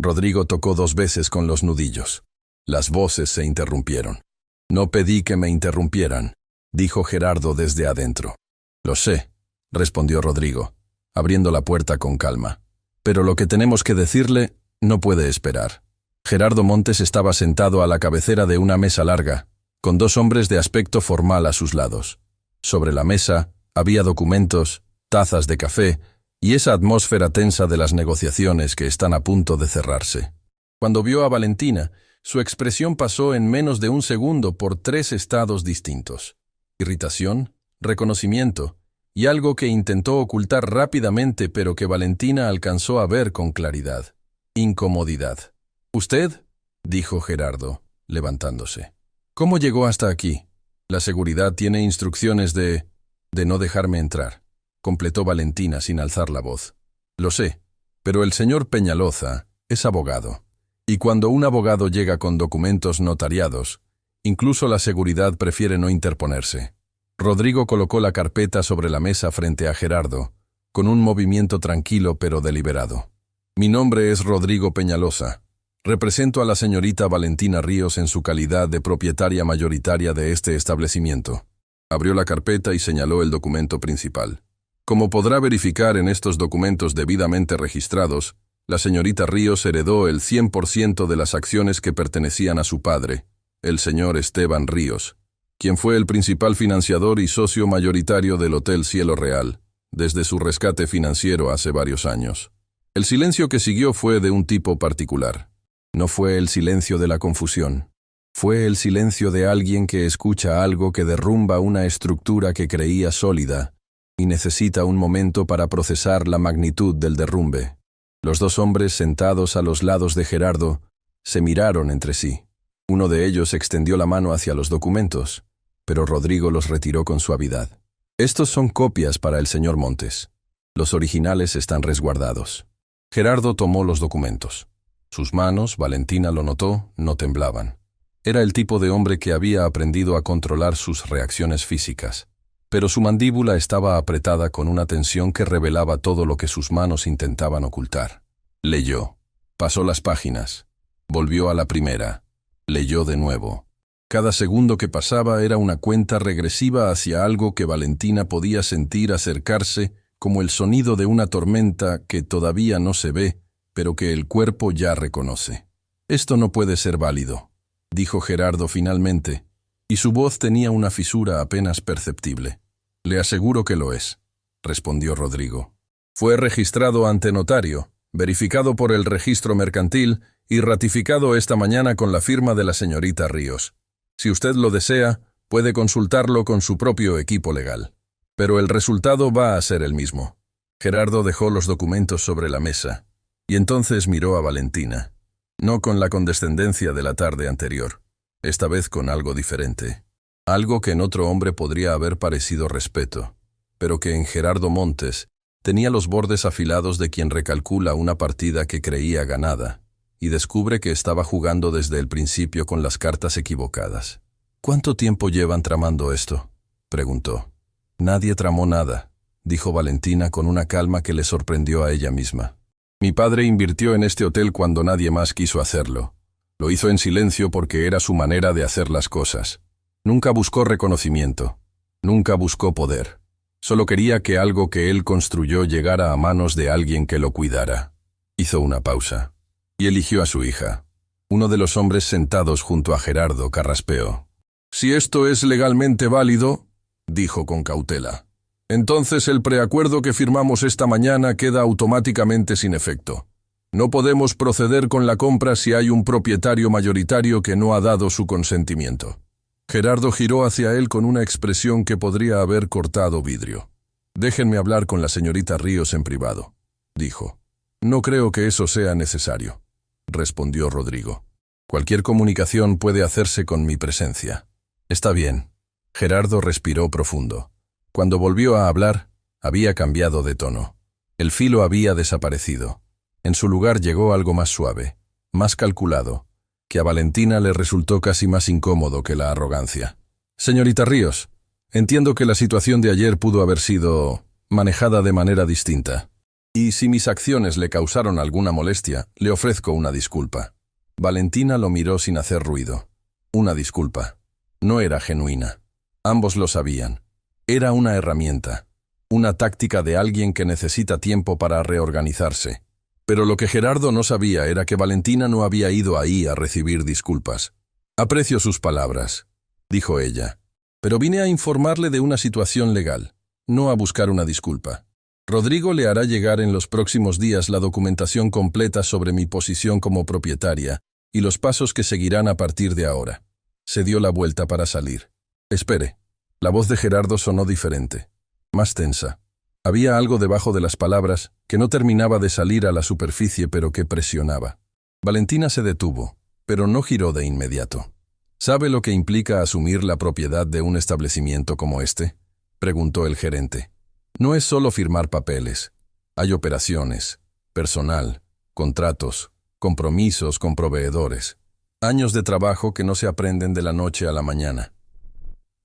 Rodrigo tocó 2 veces con los nudillos. Las voces se interrumpieron. «No pedí que me interrumpieran», dijo Gerardo desde adentro. «Lo sé», respondió Rodrigo, abriendo la puerta con calma. «Pero lo que tenemos que decirle no puede esperar». Gerardo Montes estaba sentado a la cabecera de una mesa larga, con 2 hombres de aspecto formal a sus lados. Sobre la mesa había documentos, tazas de café y esa atmósfera tensa de las negociaciones que están a punto de cerrarse. Cuando vio a Valentina, su expresión pasó en menos de un segundo por 3 estados distintos: irritación, reconocimiento y algo que intentó ocultar rápidamente pero que Valentina alcanzó a ver con claridad: incomodidad. «¿Usted?», dijo Gerardo, levantándose. «¿Cómo llegó hasta aquí? La seguridad tiene instrucciones de no dejarme entrar», completó Valentina sin alzar la voz. «Lo sé, pero el señor Peñaloza es abogado. Y cuando un abogado llega con documentos notariados, incluso la seguridad prefiere no interponerse». Rodrigo colocó la carpeta sobre la mesa frente a Gerardo, con un movimiento tranquilo pero deliberado. «Mi nombre es Rodrigo Peñaloza. Represento a la señorita Valentina Ríos en su calidad de propietaria mayoritaria de este establecimiento». Abrió la carpeta y señaló el documento principal. «Como podrá verificar en estos documentos debidamente registrados, la señorita Ríos heredó el 100% de las acciones que pertenecían a su padre, el señor Esteban Ríos, quien fue el principal financiador y socio mayoritario del Hotel Cielo Real, desde su rescate financiero hace varios años. El silencio que siguió fue de un tipo particular. No fue el silencio de la confusión. Fue el silencio de alguien que escucha algo que derrumba una estructura que creía sólida y necesita un momento para procesar la magnitud del derrumbe. Los 2 hombres sentados a los lados de Gerardo se miraron entre sí. Uno de ellos extendió la mano hacia los documentos, pero Rodrigo los retiró con suavidad. «Estos son copias para el señor Montes. Los originales están resguardados». Gerardo tomó los documentos. Sus manos, Valentina lo notó, no temblaban. Era el tipo de hombre que había aprendido a controlar sus reacciones físicas, pero su mandíbula estaba apretada con una tensión que revelaba todo lo que sus manos intentaban ocultar. Leyó. Pasó las páginas. Volvió a la primera. Leyó de nuevo. Cada segundo que pasaba era una cuenta regresiva hacia algo que Valentina podía sentir acercarse, como el sonido de una tormenta que todavía no se ve, pero que el cuerpo ya reconoce. «Esto no puede ser válido», dijo Gerardo finalmente, y su voz tenía una fisura apenas perceptible. «Le aseguro que lo es», respondió Rodrigo. «Fue registrado ante notario, verificado por el registro mercantil y ratificado esta mañana con la firma de la señorita Ríos. Si usted lo desea, puede consultarlo con su propio equipo legal. Pero el resultado va a ser el mismo». Gerardo dejó los documentos sobre la mesa, y entonces miró a Valentina, no con la condescendencia de la tarde anterior, esta vez con algo diferente. Algo que en otro hombre podría haber parecido respeto, pero que en Gerardo Montes tenía los bordes afilados de quien recalcula una partida que creía ganada, y descubre que estaba jugando desde el principio con las cartas equivocadas. «¿Cuánto tiempo llevan tramando esto?», preguntó. «Nadie tramó nada», dijo Valentina con una calma que le sorprendió a ella misma. «Mi padre invirtió en este hotel cuando nadie más quiso hacerlo. Lo hizo en silencio porque era su manera de hacer las cosas. Nunca buscó reconocimiento. Nunca buscó poder. Solo quería que algo que él construyó llegara a manos de alguien que lo cuidara». Hizo una pausa. Y eligió a su hija. Uno de los hombres sentados junto a Gerardo carraspeó. «Si esto es legalmente válido», dijo con cautela, «entonces el preacuerdo que firmamos esta mañana queda automáticamente sin efecto. No podemos proceder con la compra si hay un propietario mayoritario que no ha dado su consentimiento». Gerardo giró hacia él con una expresión que podría haber cortado vidrio. «Déjenme hablar con la señorita Ríos en privado», dijo. «No creo que eso sea necesario», respondió Rodrigo. «Cualquier comunicación puede hacerse con mi presencia». «Está bien». Gerardo respiró profundo. Cuando volvió a hablar, había cambiado de tono. El filo había desaparecido. En su lugar llegó algo más suave, más calculado, que a Valentina le resultó casi más incómodo que la arrogancia. «Señorita Ríos, entiendo que la situación de ayer pudo haber sido manejada de manera distinta. Y si mis acciones le causaron alguna molestia, le ofrezco una disculpa». Valentina lo miró sin hacer ruido. Una disculpa. No era genuina. Ambos lo sabían. Era una herramienta, una táctica de alguien que necesita tiempo para reorganizarse. Pero lo que Gerardo no sabía era que Valentina no había ido ahí a recibir disculpas. «Aprecio sus palabras», dijo ella, «pero vine a informarle de una situación legal, no a buscar una disculpa». Rodrigo le hará llegar en los próximos días la documentación completa sobre mi posición como propietaria y los pasos que seguirán a partir de ahora. Se dio la vuelta para salir. Espere. La voz de Gerardo sonó diferente, más tensa. Había algo debajo de las palabras que no terminaba de salir a la superficie pero que presionaba. Valentina se detuvo, pero no giró de inmediato. ¿Sabe lo que implica asumir la propiedad de un establecimiento como este?, preguntó el gerente. No es solo firmar papeles. Hay operaciones, personal, contratos, compromisos con proveedores. Años de trabajo que no se aprenden de la noche a la mañana.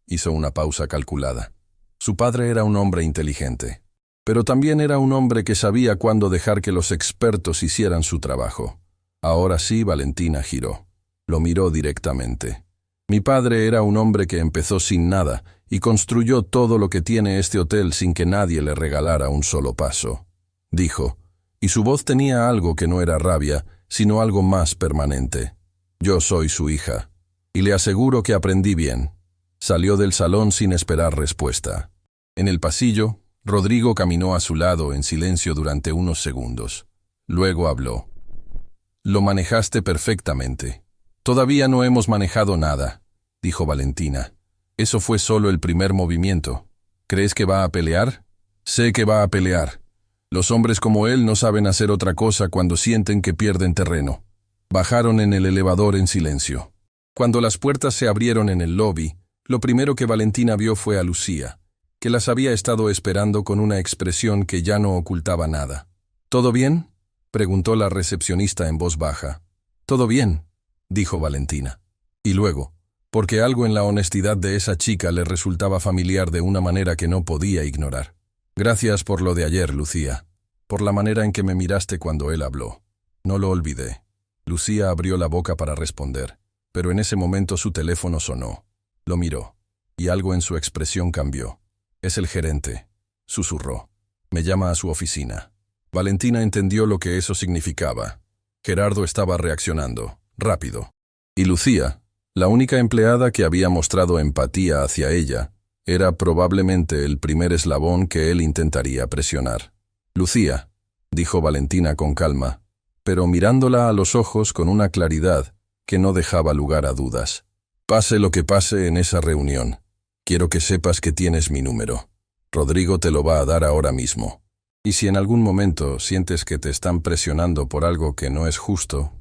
Hizo una pausa calculada. Su padre era un hombre inteligente, pero también era un hombre que sabía cuándo dejar que los expertos hicieran su trabajo. Ahora sí, Valentina giró. Lo miró directamente. Mi padre era un hombre que empezó sin nada y construyó todo lo que tiene este hotel sin que nadie le regalara un solo paso, dijo, y su voz tenía algo que no era rabia, sino algo más permanente. Yo soy su hija, y le aseguro que aprendí bien. Salió del salón sin esperar respuesta. En el pasillo, Rodrigo caminó a su lado en silencio durante unos segundos. Luego habló. Lo manejaste perfectamente. Todavía no hemos manejado nada, dijo Valentina. Eso fue solo el primer movimiento. ¿Crees que va a pelear? Sé que va a pelear. Los hombres como él no saben hacer otra cosa cuando sienten que pierden terreno. Bajaron en el elevador en silencio. Cuando las puertas se abrieron en el lobby, lo primero que Valentina vio fue a Lucía, que las había estado esperando con una expresión que ya no ocultaba nada. ¿Todo bien?, preguntó la recepcionista en voz baja. «Todo bien», dijo Valentina. Y luego, porque algo en la honestidad de esa chica le resultaba familiar de una manera que no podía ignorar. «Gracias por lo de ayer, Lucía, por la manera en que me miraste cuando él habló. No lo olvidé». Lucía abrió la boca para responder, pero en ese momento su teléfono sonó. Lo miró, y algo en su expresión cambió. «Es el gerente», susurró. «Me llama a su oficina». Valentina entendió lo que eso significaba. Gerardo estaba reaccionando, rápido. Y Lucía, la única empleada que había mostrado empatía hacia ella, era probablemente el primer eslabón que él intentaría presionar. «Lucía», dijo Valentina con calma, pero mirándola a los ojos con una claridad que no dejaba lugar a dudas. «Pase lo que pase en esa reunión, quiero que sepas que tienes mi número. Rodrigo te lo va a dar ahora mismo. Y si en algún momento sientes que te están presionando por algo que no es justo,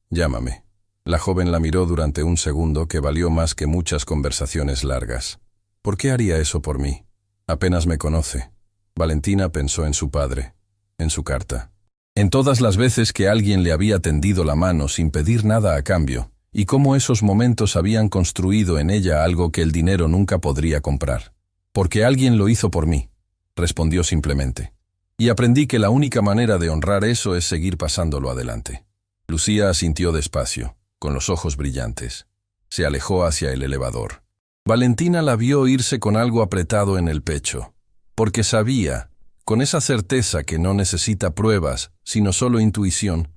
llámame». La joven la miró durante un segundo que valió más que muchas conversaciones largas. «¿Por qué haría eso por mí? Apenas me conoce». Valentina pensó en su padre, en su carta, en todas las veces que alguien le había tendido la mano sin pedir nada a cambio, y cómo esos momentos habían construido en ella algo que el dinero nunca podría comprar. «Porque alguien lo hizo por mí», respondió simplemente. «Y aprendí que la única manera de honrar eso es seguir pasándolo adelante». Lucía asintió despacio, con los ojos brillantes. Se alejó hacia el elevador. Valentina la vio irse con algo apretado en el pecho, porque sabía, con esa certeza que no necesita pruebas, sino solo intuición,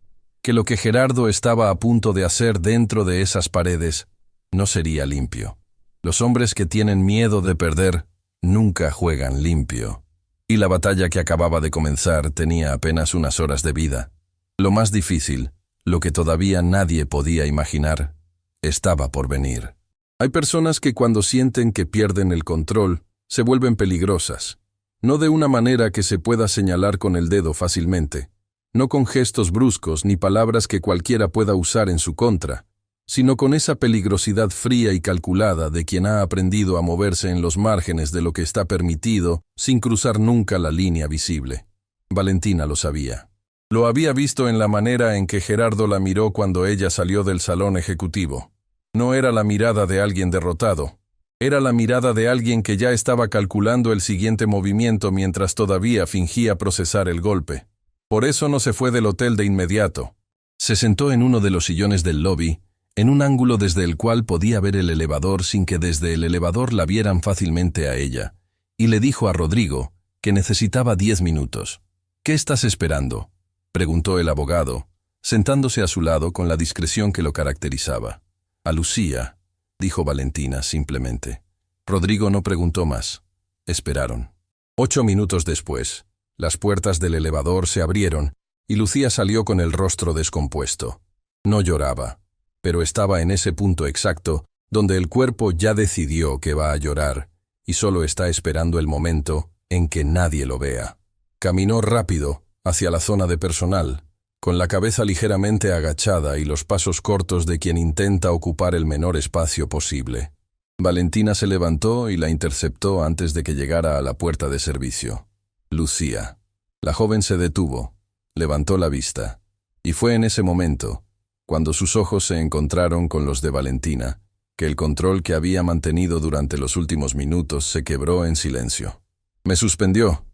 que lo que Gerardo estaba a punto de hacer dentro de esas paredes no sería limpio. Los hombres que tienen miedo de perder nunca juegan limpio. Y la batalla que acababa de comenzar tenía apenas unas horas de vida. Lo más difícil, lo que todavía nadie podía imaginar, estaba por venir. Hay personas que cuando sienten que pierden el control, se vuelven peligrosas. No de una manera que se pueda señalar con el dedo fácilmente, no con gestos bruscos ni palabras que cualquiera pueda usar en su contra, sino con esa peligrosidad fría y calculada de quien ha aprendido a moverse en los márgenes de lo que está permitido sin cruzar nunca la línea visible. Valentina lo sabía. Lo había visto en la manera en que Gerardo la miró cuando ella salió del salón ejecutivo. No era la mirada de alguien derrotado. Era la mirada de alguien que ya estaba calculando el siguiente movimiento mientras todavía fingía procesar el golpe. Por eso no se fue del hotel de inmediato. Se sentó en uno de los sillones del lobby, en un ángulo desde el cual podía ver el elevador sin que desde el elevador la vieran fácilmente a ella, y le dijo a Rodrigo que necesitaba 10 minutos. «¿Qué estás esperando?», preguntó el abogado, sentándose a su lado con la discreción que lo caracterizaba. «A Lucía», dijo Valentina simplemente. Rodrigo no preguntó más. Esperaron. 8 minutos después, Las puertas del elevador se abrieron y Lucía salió con el rostro descompuesto. No lloraba, pero estaba en ese punto exacto donde el cuerpo ya decidió que va a llorar y solo está esperando el momento en que nadie lo vea. Caminó rápido hacia la zona de personal, con la cabeza ligeramente agachada y los pasos cortos de quien intenta ocupar el menor espacio posible. Valentina se levantó y la interceptó antes de que llegara a la puerta de servicio. Lucía. La joven se detuvo, levantó la vista, y fue en ese momento, cuando sus ojos se encontraron con los de Valentina, que el control que había mantenido durante los últimos minutos se quebró en silencio. «Me suspendió»,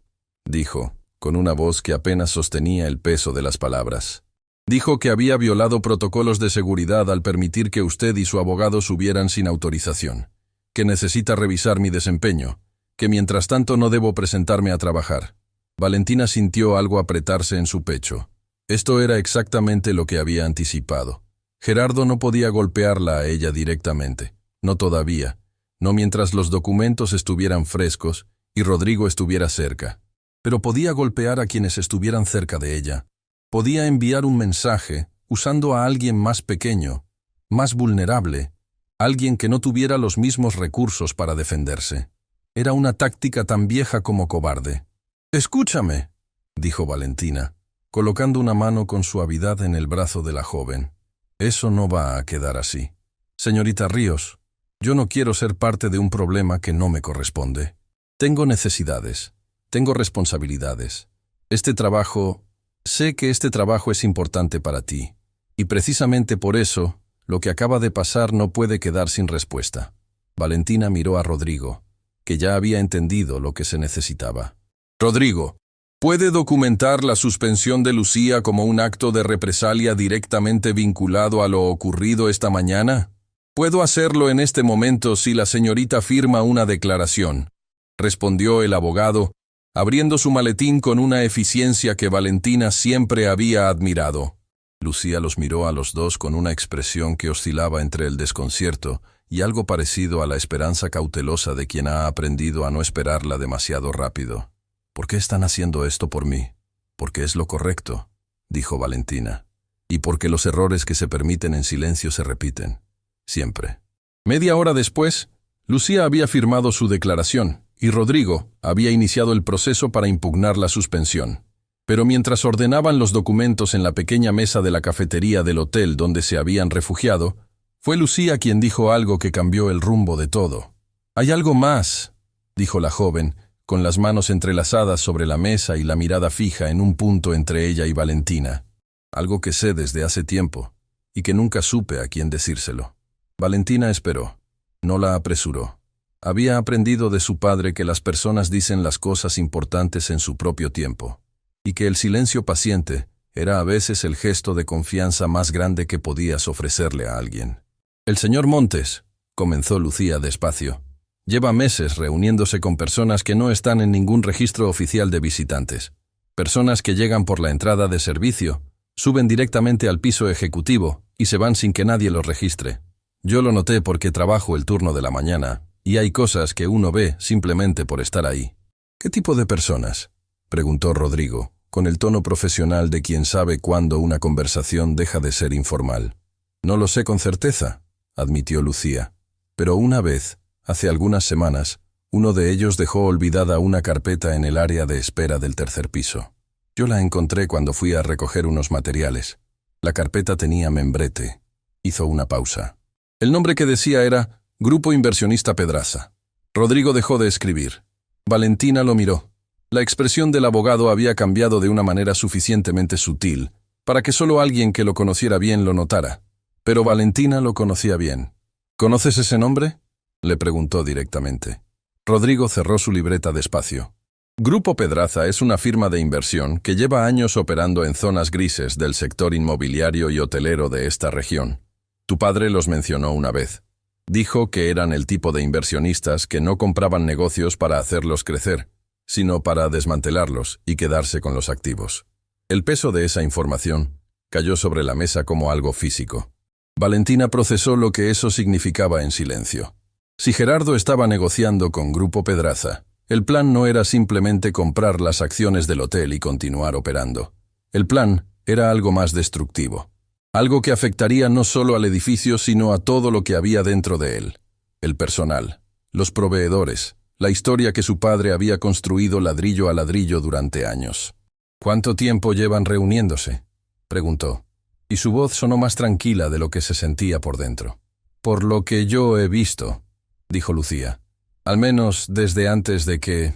dijo, con una voz que apenas sostenía el peso de las palabras. «Dijo que había violado protocolos de seguridad al permitir que usted y su abogado subieran sin autorización, que necesita revisar mi desempeño, que mientras tanto no debo presentarme a trabajar». Valentina sintió algo apretarse en su pecho. Esto era exactamente lo que había anticipado. Gerardo no podía golpearla a ella directamente, no todavía, no mientras los documentos estuvieran frescos y Rodrigo estuviera cerca. Pero podía golpear a quienes estuvieran cerca de ella. Podía enviar un mensaje usando a alguien más pequeño, más vulnerable, alguien que no tuviera los mismos recursos para defenderse. Era una táctica tan vieja como cobarde. «Escúchame», dijo Valentina, colocando una mano con suavidad en el brazo de la joven. «Eso no va a quedar así. Señorita Ríos, yo no quiero ser parte de un problema que no me corresponde. Tengo necesidades, tengo responsabilidades. Sé que este trabajo es importante para ti, y precisamente por eso, lo que acaba de pasar no puede quedar sin respuesta». Valentina miró a Rodrigo, que ya había entendido lo que se necesitaba. «Rodrigo, ¿puede documentar la suspensión de Lucía como un acto de represalia directamente vinculado a lo ocurrido esta mañana? Puedo hacerlo en este momento si la señorita firma una declaración», respondió el abogado, abriendo su maletín con una eficiencia que Valentina siempre había admirado. Lucía los miró a los dos con una expresión que oscilaba entre el desconcierto y algo parecido a la esperanza cautelosa de quien ha aprendido a no esperarla demasiado rápido. «¿Por qué están haciendo esto por mí? Porque es lo correcto», dijo Valentina, «y porque los errores que se permiten en silencio se repiten. Siempre». Media hora después, Lucía había firmado su declaración y Rodrigo había iniciado el proceso para impugnar la suspensión. Pero mientras ordenaban los documentos en la pequeña mesa de la cafetería del hotel donde se habían refugiado, fue Lucía quien dijo algo que cambió el rumbo de todo. «Hay algo más», dijo la joven, con las manos entrelazadas sobre la mesa y la mirada fija en un punto entre ella y Valentina. «Algo que sé desde hace tiempo, y que nunca supe a quién decírselo». Valentina esperó. No la apresuró. Había aprendido de su padre que las personas dicen las cosas importantes en su propio tiempo, y que el silencio paciente era a veces el gesto de confianza más grande que podías ofrecerle a alguien. «El señor Montes», comenzó Lucía despacio, «lleva meses reuniéndose con personas que no están en ningún registro oficial de visitantes. Personas que llegan por la entrada de servicio, suben directamente al piso ejecutivo y se van sin que nadie los registre. Yo lo noté porque trabajo el turno de la mañana, y hay cosas que uno ve simplemente por estar ahí». «¿Qué tipo de personas?», preguntó Rodrigo, con el tono profesional de quien sabe cuándo una conversación deja de ser informal. «No lo sé con certeza», admitió Lucía, «pero una vez, hace algunas semanas, uno de ellos dejó olvidada una carpeta en el área de espera del tercer piso. Yo la encontré cuando fui a recoger unos materiales. La carpeta tenía membrete». Hizo una pausa. El nombre que decía era Grupo Inversionista Pedraza. Rodrigo dejó de escribir. Valentina lo miró. La expresión del abogado había cambiado de una manera suficientemente sutil para que solo alguien que lo conociera bien lo notara. Pero Valentina lo conocía bien. «¿Conoces ese nombre?», le preguntó directamente. Rodrigo cerró su libreta despacio. Grupo Pedraza es una firma de inversión que lleva años operando en zonas grises del sector inmobiliario y hotelero de esta región. Tu padre los mencionó una vez. Dijo que eran el tipo de inversionistas que no compraban negocios para hacerlos crecer, sino para desmantelarlos y quedarse con los activos. El peso de esa información cayó sobre la mesa como algo físico. Valentina procesó lo que eso significaba en silencio. Si Gerardo estaba negociando con Grupo Pedraza, El plan no era simplemente comprar las acciones del hotel y continuar operando. El plan era algo más destructivo. Algo que afectaría no solo al edificio, sino a todo lo que había dentro de él. El personal, los proveedores, la historia que su padre había construido ladrillo a ladrillo durante años. «¿Cuánto tiempo llevan reuniéndose?», preguntó, y su voz sonó más tranquila de lo que se sentía por dentro. «Por lo que yo he visto», dijo Lucía, «al menos desde antes de que...»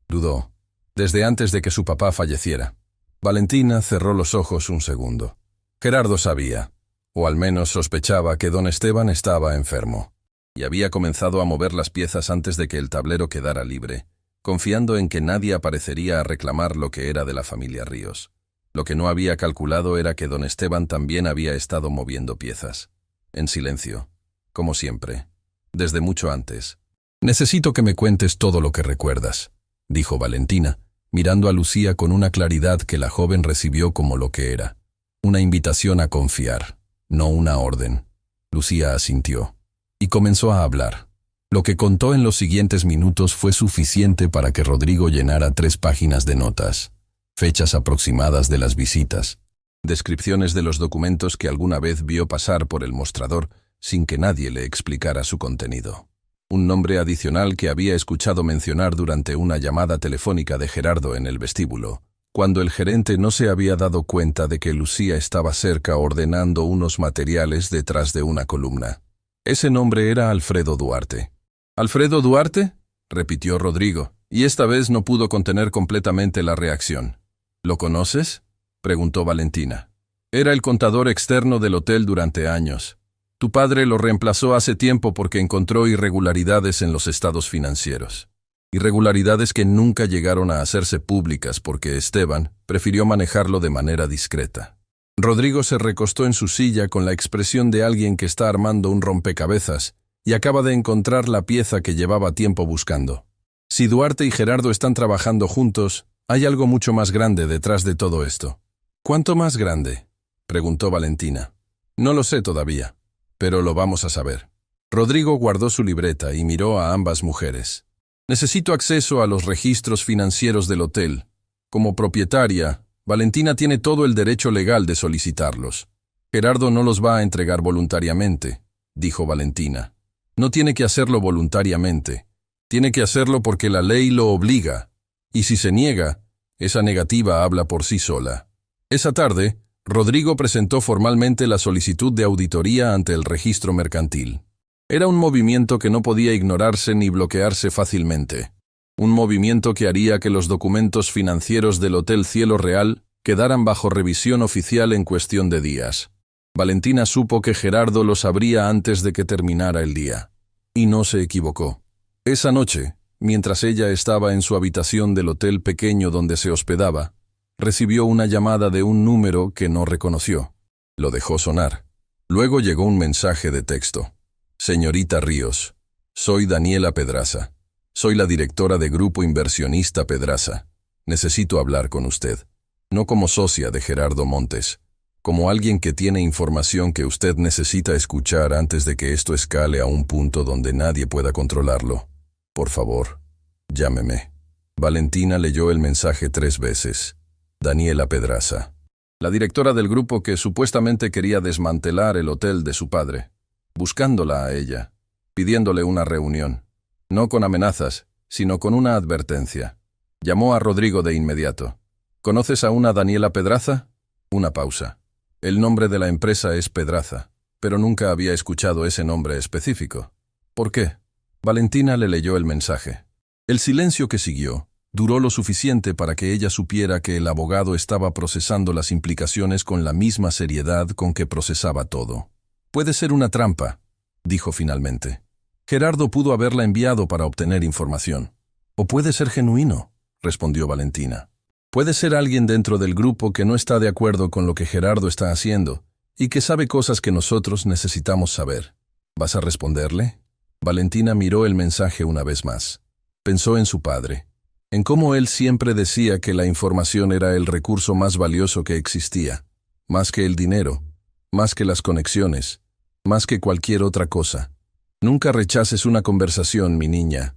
dudó, «desde antes de que su papá falleciera». Valentina cerró los ojos un segundo. Gerardo sabía, o al menos sospechaba, que don Esteban estaba enfermo, y había comenzado a mover las piezas antes de que el tablero quedara libre, confiando en que nadie aparecería a reclamar lo que era de la familia Ríos. Lo que no había calculado era que don Esteban también había estado moviendo piezas, en silencio, como siempre, desde mucho antes. «Necesito que me cuentes todo lo que recuerdas», dijo Valentina, mirando a Lucía con una claridad que la joven recibió como lo que era. Una invitación a confiar, no una orden. Lucía asintió y comenzó a hablar. Lo que contó en los siguientes minutos fue suficiente para que Rodrigo llenara 3 páginas de notas, fechas aproximadas de las visitas, descripciones de los documentos que alguna vez vio pasar por el mostrador sin que nadie le explicara su contenido. Un nombre adicional que había escuchado mencionar durante una llamada telefónica de Gerardo en el vestíbulo, cuando el gerente no se había dado cuenta de que Lucía estaba cerca ordenando unos materiales detrás de una columna. Ese nombre era Alfredo Duarte. «¿Alfredo Duarte?», repitió Rodrigo, y esta vez no pudo contener completamente la reacción. «¿Lo conoces?», preguntó Valentina. «Era el contador externo del hotel durante años. Tu padre lo reemplazó hace tiempo porque encontró irregularidades en los estados financieros. Irregularidades que nunca llegaron a hacerse públicas porque Esteban prefirió manejarlo de manera discreta». Rodrigo se recostó en su silla con la expresión de alguien que está armando un rompecabezas y acaba de encontrar la pieza que llevaba tiempo buscando. Si Duarte y Gerardo están trabajando juntos, hay algo mucho más grande detrás de todo esto. «¿Cuánto más grande?», preguntó Valentina. «No lo sé todavía, pero lo vamos a saber». Rodrigo guardó su libreta y miró a ambas mujeres. «Necesito acceso a los registros financieros del hotel. Como propietaria, Valentina tiene todo el derecho legal de solicitarlos. Gerardo no los va a entregar voluntariamente», dijo Valentina. «No tiene que hacerlo voluntariamente. Tiene que hacerlo porque la ley lo obliga. Y si se niega, esa negativa habla por sí sola». Esa tarde, Rodrigo presentó formalmente la solicitud de auditoría ante el registro mercantil. Era un movimiento que no podía ignorarse ni bloquearse fácilmente. Un movimiento que haría que los documentos financieros del Hotel Cielo Real quedaran bajo revisión oficial en cuestión de días. Valentina supo que Gerardo lo sabría antes de que terminara el día. Y no se equivocó. Esa noche, mientras ella estaba en su habitación del hotel pequeño donde se hospedaba, recibió una llamada de un número que no reconoció. Lo dejó sonar. Luego llegó un mensaje de texto. «Señorita Ríos, soy Daniela Pedraza. Soy la directora de Grupo Inversionista Pedraza. Necesito hablar con usted. No como socia de Gerardo Montes, como alguien que tiene información que usted necesita escuchar antes de que esto escale a un punto donde nadie pueda controlarlo. Por favor, llámeme». Valentina leyó el mensaje 3 veces. Daniela Pedraza, la directora del grupo que supuestamente quería desmantelar el hotel de su padre, buscándola a ella, pidiéndole una reunión. No con amenazas, sino con una advertencia. Llamó a Rodrigo de inmediato. «¿Conoces a una Daniela Pedraza?». Una pausa. El nombre de la empresa es Pedraza, pero nunca había escuchado ese nombre específico. ¿Por qué? Valentina le leyó el mensaje. El silencio que siguió duró lo suficiente para que ella supiera que el abogado estaba procesando las implicaciones con la misma seriedad con que procesaba todo. «Puede ser una trampa», dijo finalmente. «Gerardo pudo haberla enviado para obtener información». «O puede ser genuino», respondió Valentina. «Puede ser alguien dentro del grupo que no está de acuerdo con lo que Gerardo está haciendo y que sabe cosas que nosotros necesitamos saber. ¿Vas a responderle?». Valentina miró el mensaje una vez más. Pensó en su padre, en cómo él siempre decía que la información era el recurso más valioso que existía, más que el dinero, más que las conexiones, más que cualquier otra cosa. «Nunca rechaces una conversación, mi niña.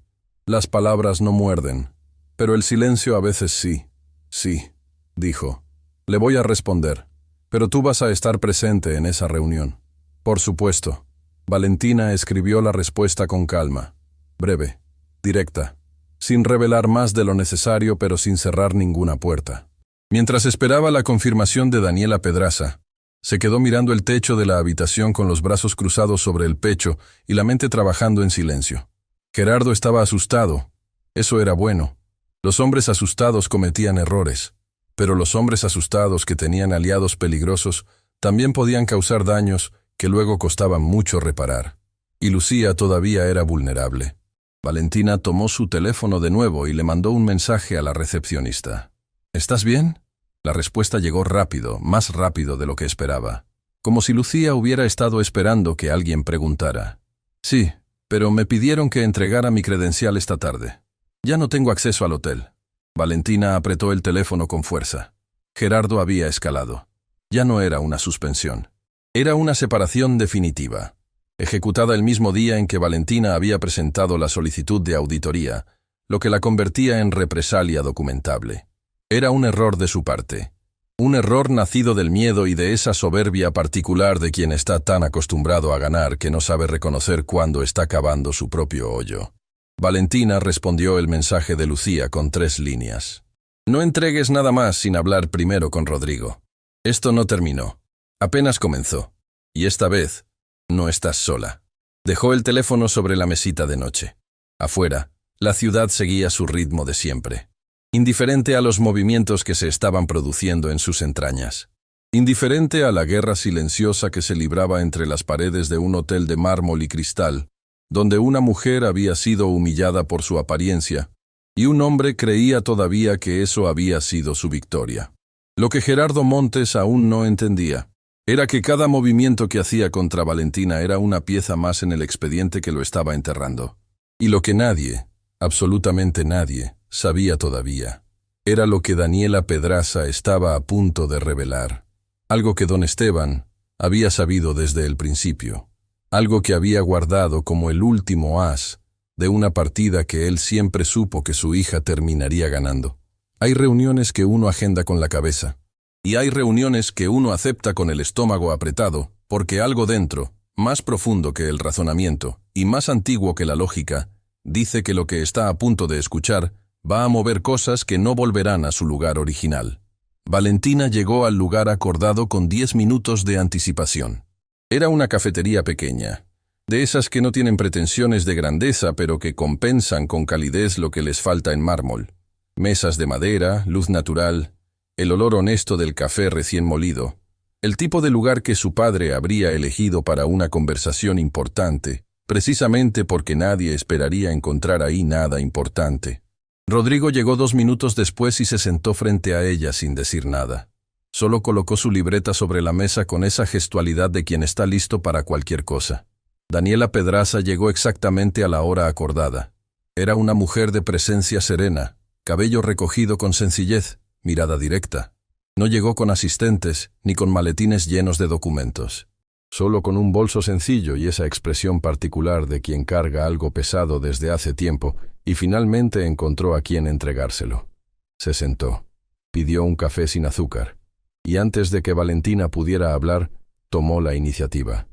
Las palabras no muerden, pero el silencio a veces sí. Sí, dijo. Le voy a responder, pero tú vas a estar presente en esa reunión. Por supuesto. Valentina escribió la respuesta con calma, breve, directa, sin revelar más de lo necesario pero sin cerrar ninguna puerta. Mientras esperaba la confirmación de Daniela Pedraza, se quedó mirando el techo de la habitación con los brazos cruzados sobre el pecho y la mente trabajando en silencio. Gerardo estaba asustado. Eso era bueno. Los hombres asustados cometían errores, pero los hombres asustados que tenían aliados peligrosos también podían causar daños que luego costaban mucho reparar. Y Lucía todavía era vulnerable. Valentina tomó su teléfono de nuevo y le mandó un mensaje a la recepcionista. ¿Estás bien? La respuesta llegó rápido, más rápido de lo que esperaba. Como si Lucía hubiera estado esperando que alguien preguntara. Sí, pero me pidieron que entregara mi credencial esta tarde. Ya no tengo acceso al hotel. Valentina apretó el teléfono con fuerza. Gerardo había escalado. Ya no era una suspensión. Era una separación definitiva, ejecutada el mismo día en que Valentina había presentado la solicitud de auditoría, lo que la convertía en represalia documentable. Era un error de su parte. Un error nacido del miedo y de esa soberbia particular de quien está tan acostumbrado a ganar que no sabe reconocer cuándo está cavando su propio hoyo. Valentina respondió el mensaje de Lucía con 3 líneas. No entregues nada más sin hablar primero con Rodrigo. Esto no terminó. Apenas comenzó. Y esta vez, no estás sola. Dejó el teléfono sobre la mesita de noche. Afuera, la ciudad seguía su ritmo de siempre. Indiferente a los movimientos que se estaban produciendo en sus entrañas. Indiferente a la guerra silenciosa que se libraba entre las paredes de un hotel de mármol y cristal, donde una mujer había sido humillada por su apariencia, y un hombre creía todavía que eso había sido su victoria. Lo que Gerardo Montes aún no entendía era que cada movimiento que hacía contra Valentina era una pieza más en el expediente que lo estaba enterrando. Y lo que nadie, absolutamente nadie, sabía todavía, era lo que Daniela Pedraza estaba a punto de revelar. Algo que don Esteban había sabido desde el principio. Algo que había guardado como el último as de una partida que él siempre supo que su hija terminaría ganando. Hay reuniones que uno agenda con la cabeza. Y hay reuniones que uno acepta con el estómago apretado, porque algo dentro, más profundo que el razonamiento y más antiguo que la lógica, dice que lo que está a punto de escuchar va a mover cosas que no volverán a su lugar original. Valentina llegó al lugar acordado con 10 minutos de anticipación. Era una cafetería pequeña, de esas que no tienen pretensiones de grandeza pero que compensan con calidez lo que les falta en mármol. Mesas de madera, luz natural, el olor honesto del café recién molido, el tipo de lugar que su padre habría elegido para una conversación importante, precisamente porque nadie esperaría encontrar ahí nada importante. Rodrigo llegó 2 minutos después y se sentó frente a ella sin decir nada. Solo colocó su libreta sobre la mesa con esa gestualidad de quien está listo para cualquier cosa. Daniela Pedraza llegó exactamente a la hora acordada. Era una mujer de presencia serena, cabello recogido con sencillez, mirada directa. No llegó con asistentes ni con maletines llenos de documentos. Solo con un bolso sencillo y esa expresión particular de quien carga algo pesado desde hace tiempo y finalmente encontró a quien entregárselo. Se sentó. Pidió un café sin azúcar. Y antes de que Valentina pudiera hablar, tomó la iniciativa.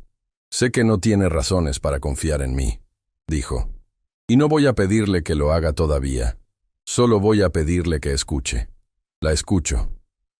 Sé que no tiene razones para confiar en mí, dijo. Y no voy a pedirle que lo haga todavía. Solo voy a pedirle que escuche. La escucho,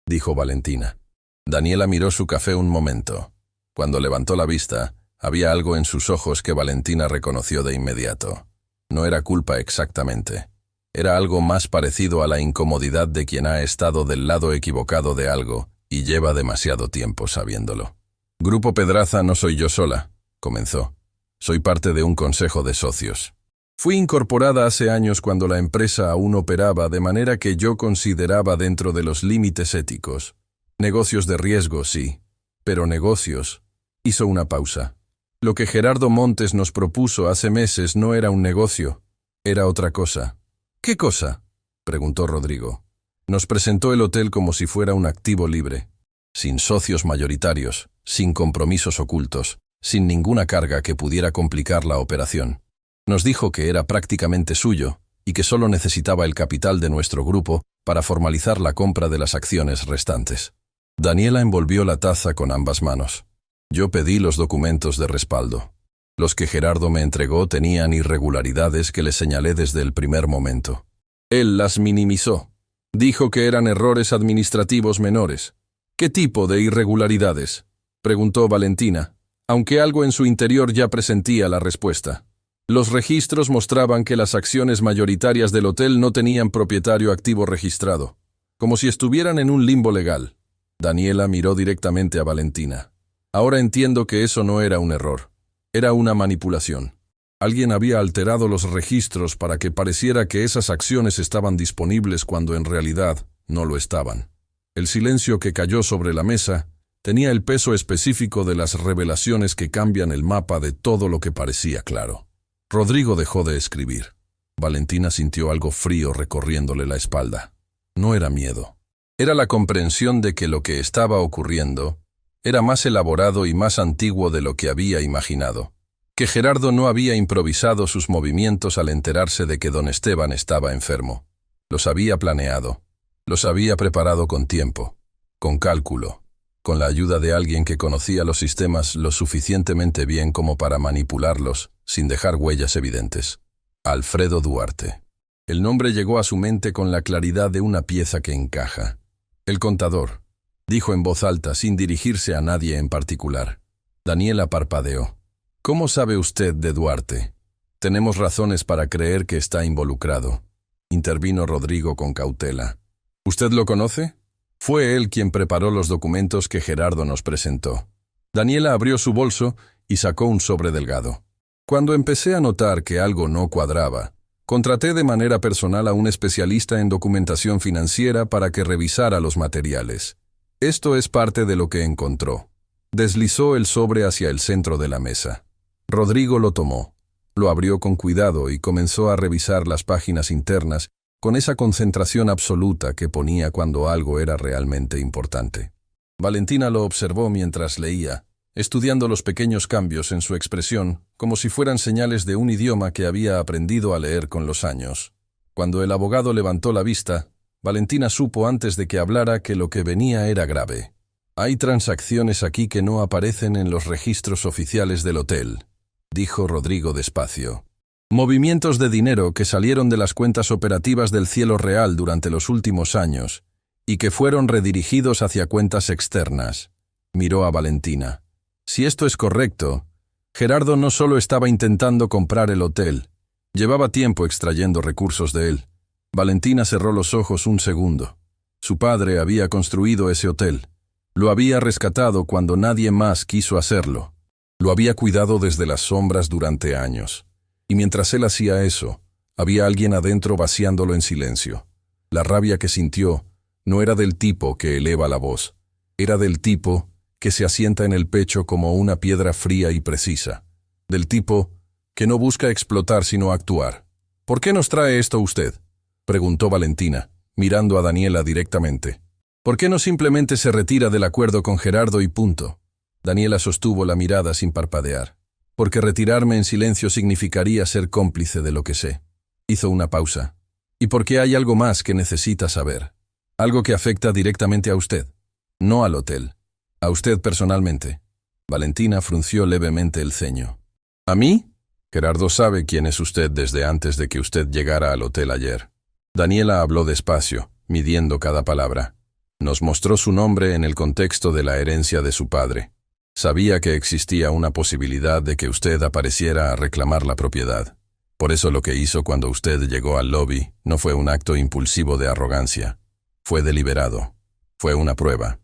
dijo Valentina. Daniela miró su café un momento. Cuando levantó la vista, había algo en sus ojos que Valentina reconoció de inmediato. No era culpa exactamente. Era algo más parecido a la incomodidad de quien ha estado del lado equivocado de algo y lleva demasiado tiempo sabiéndolo. Grupo Pedraza no soy yo sola, comenzó. Soy parte de un consejo de socios. Fui incorporada hace años cuando la empresa aún operaba de manera que yo consideraba dentro de los límites éticos. Negocios de riesgo, sí, pero negocios. Hizo una pausa. Lo que Gerardo Montes nos propuso hace meses no era un negocio, era otra cosa. ¿Qué cosa?, preguntó Rodrigo. Nos presentó el hotel como si fuera un activo libre, sin socios mayoritarios, sin compromisos ocultos, sin ninguna carga que pudiera complicar la operación. Nos dijo que era prácticamente suyo y que solo necesitaba el capital de nuestro grupo para formalizar la compra de las acciones restantes. Daniela envolvió la taza con ambas manos. Yo pedí los documentos de respaldo. Los que Gerardo me entregó tenían irregularidades que le señalé desde el primer momento. Él las minimizó. Dijo que eran errores administrativos menores. ¿Qué tipo de irregularidades?, preguntó Valentina, aunque algo en su interior ya presentía la respuesta. Los registros mostraban que las acciones mayoritarias del hotel no tenían propietario activo registrado, como si estuvieran en un limbo legal. Daniela miró directamente a Valentina. Ahora entiendo que eso no era un error. Era una manipulación. Alguien había alterado los registros para que pareciera que esas acciones estaban disponibles cuando en realidad no lo estaban. El silencio que cayó sobre la mesa tenía el peso específico de las revelaciones que cambian el mapa de todo lo que parecía claro. Rodrigo dejó de escribir. Valentina sintió algo frío recorriéndole la espalda. No era miedo. Era la comprensión de que lo que estaba ocurriendo era más elaborado y más antiguo de lo que había imaginado. Que Gerardo no había improvisado sus movimientos al enterarse de que don Esteban estaba enfermo. Los había planeado. Los había preparado con tiempo, con cálculo, con la ayuda de alguien que conocía los sistemas lo suficientemente bien como para manipularlos, sin dejar huellas evidentes. Alfredo Duarte. El nombre llegó a su mente con la claridad de una pieza que encaja. El contador, dijo en voz alta sin dirigirse a nadie en particular. Daniela parpadeó. ¿Cómo sabe usted de Duarte? Tenemos razones para creer que está involucrado. Intervino Rodrigo con cautela. ¿Usted lo conoce? Fue él quien preparó los documentos que Gerardo nos presentó. Daniela abrió su bolso y sacó un sobre delgado. Cuando empecé a notar que algo no cuadraba, contraté de manera personal a un especialista en documentación financiera para que revisara los materiales. Esto es parte de lo que encontró. Deslizó el sobre hacia el centro de la mesa. Rodrigo lo tomó, lo abrió con cuidado y comenzó a revisar las páginas internas con esa concentración absoluta que ponía cuando algo era realmente importante. Valentina lo observó mientras leía, estudiando los pequeños cambios en su expresión como si fueran señales de un idioma que había aprendido a leer con los años. Cuando el abogado levantó la vista, Valentina supo antes de que hablara que lo que venía era grave. Hay transacciones aquí que no aparecen en los registros oficiales del hotel, dijo Rodrigo despacio. Movimientos de dinero que salieron de las cuentas operativas del Cielo Real durante los últimos años y que fueron redirigidos hacia cuentas externas. Miró a Valentina. Si esto es correcto, Gerardo no solo estaba intentando comprar el hotel, llevaba tiempo extrayendo recursos de él. Valentina cerró los ojos un segundo. Su padre había construido ese hotel. Lo había rescatado cuando nadie más quiso hacerlo. Lo había cuidado desde las sombras durante años. Y mientras él hacía eso, había alguien adentro vaciándolo en silencio. La rabia que sintió no era del tipo que eleva la voz. Era del tipo que se asienta en el pecho como una piedra fría y precisa. Del tipo que no busca explotar sino actuar. ¿Por qué nos trae esto usted?, preguntó Valentina, mirando a Daniela directamente. ¿Por qué no simplemente se retira del acuerdo con Gerardo y punto? Daniela sostuvo la mirada sin parpadear. Porque retirarme en silencio significaría ser cómplice de lo que sé. Hizo una pausa. Y porque hay algo más que necesita saber. Algo que afecta directamente a usted. No al hotel. A usted personalmente. Valentina frunció levemente el ceño. ¿A mí? Gerardo sabe quién es usted desde antes de que usted llegara al hotel ayer. Daniela habló despacio, midiendo cada palabra. Nos mostró su nombre en el contexto de la herencia de su padre. Sabía que existía una posibilidad de que usted apareciera a reclamar la propiedad. Por eso lo que hizo cuando usted llegó al lobby no fue un acto impulsivo de arrogancia. Fue deliberado. Fue una prueba.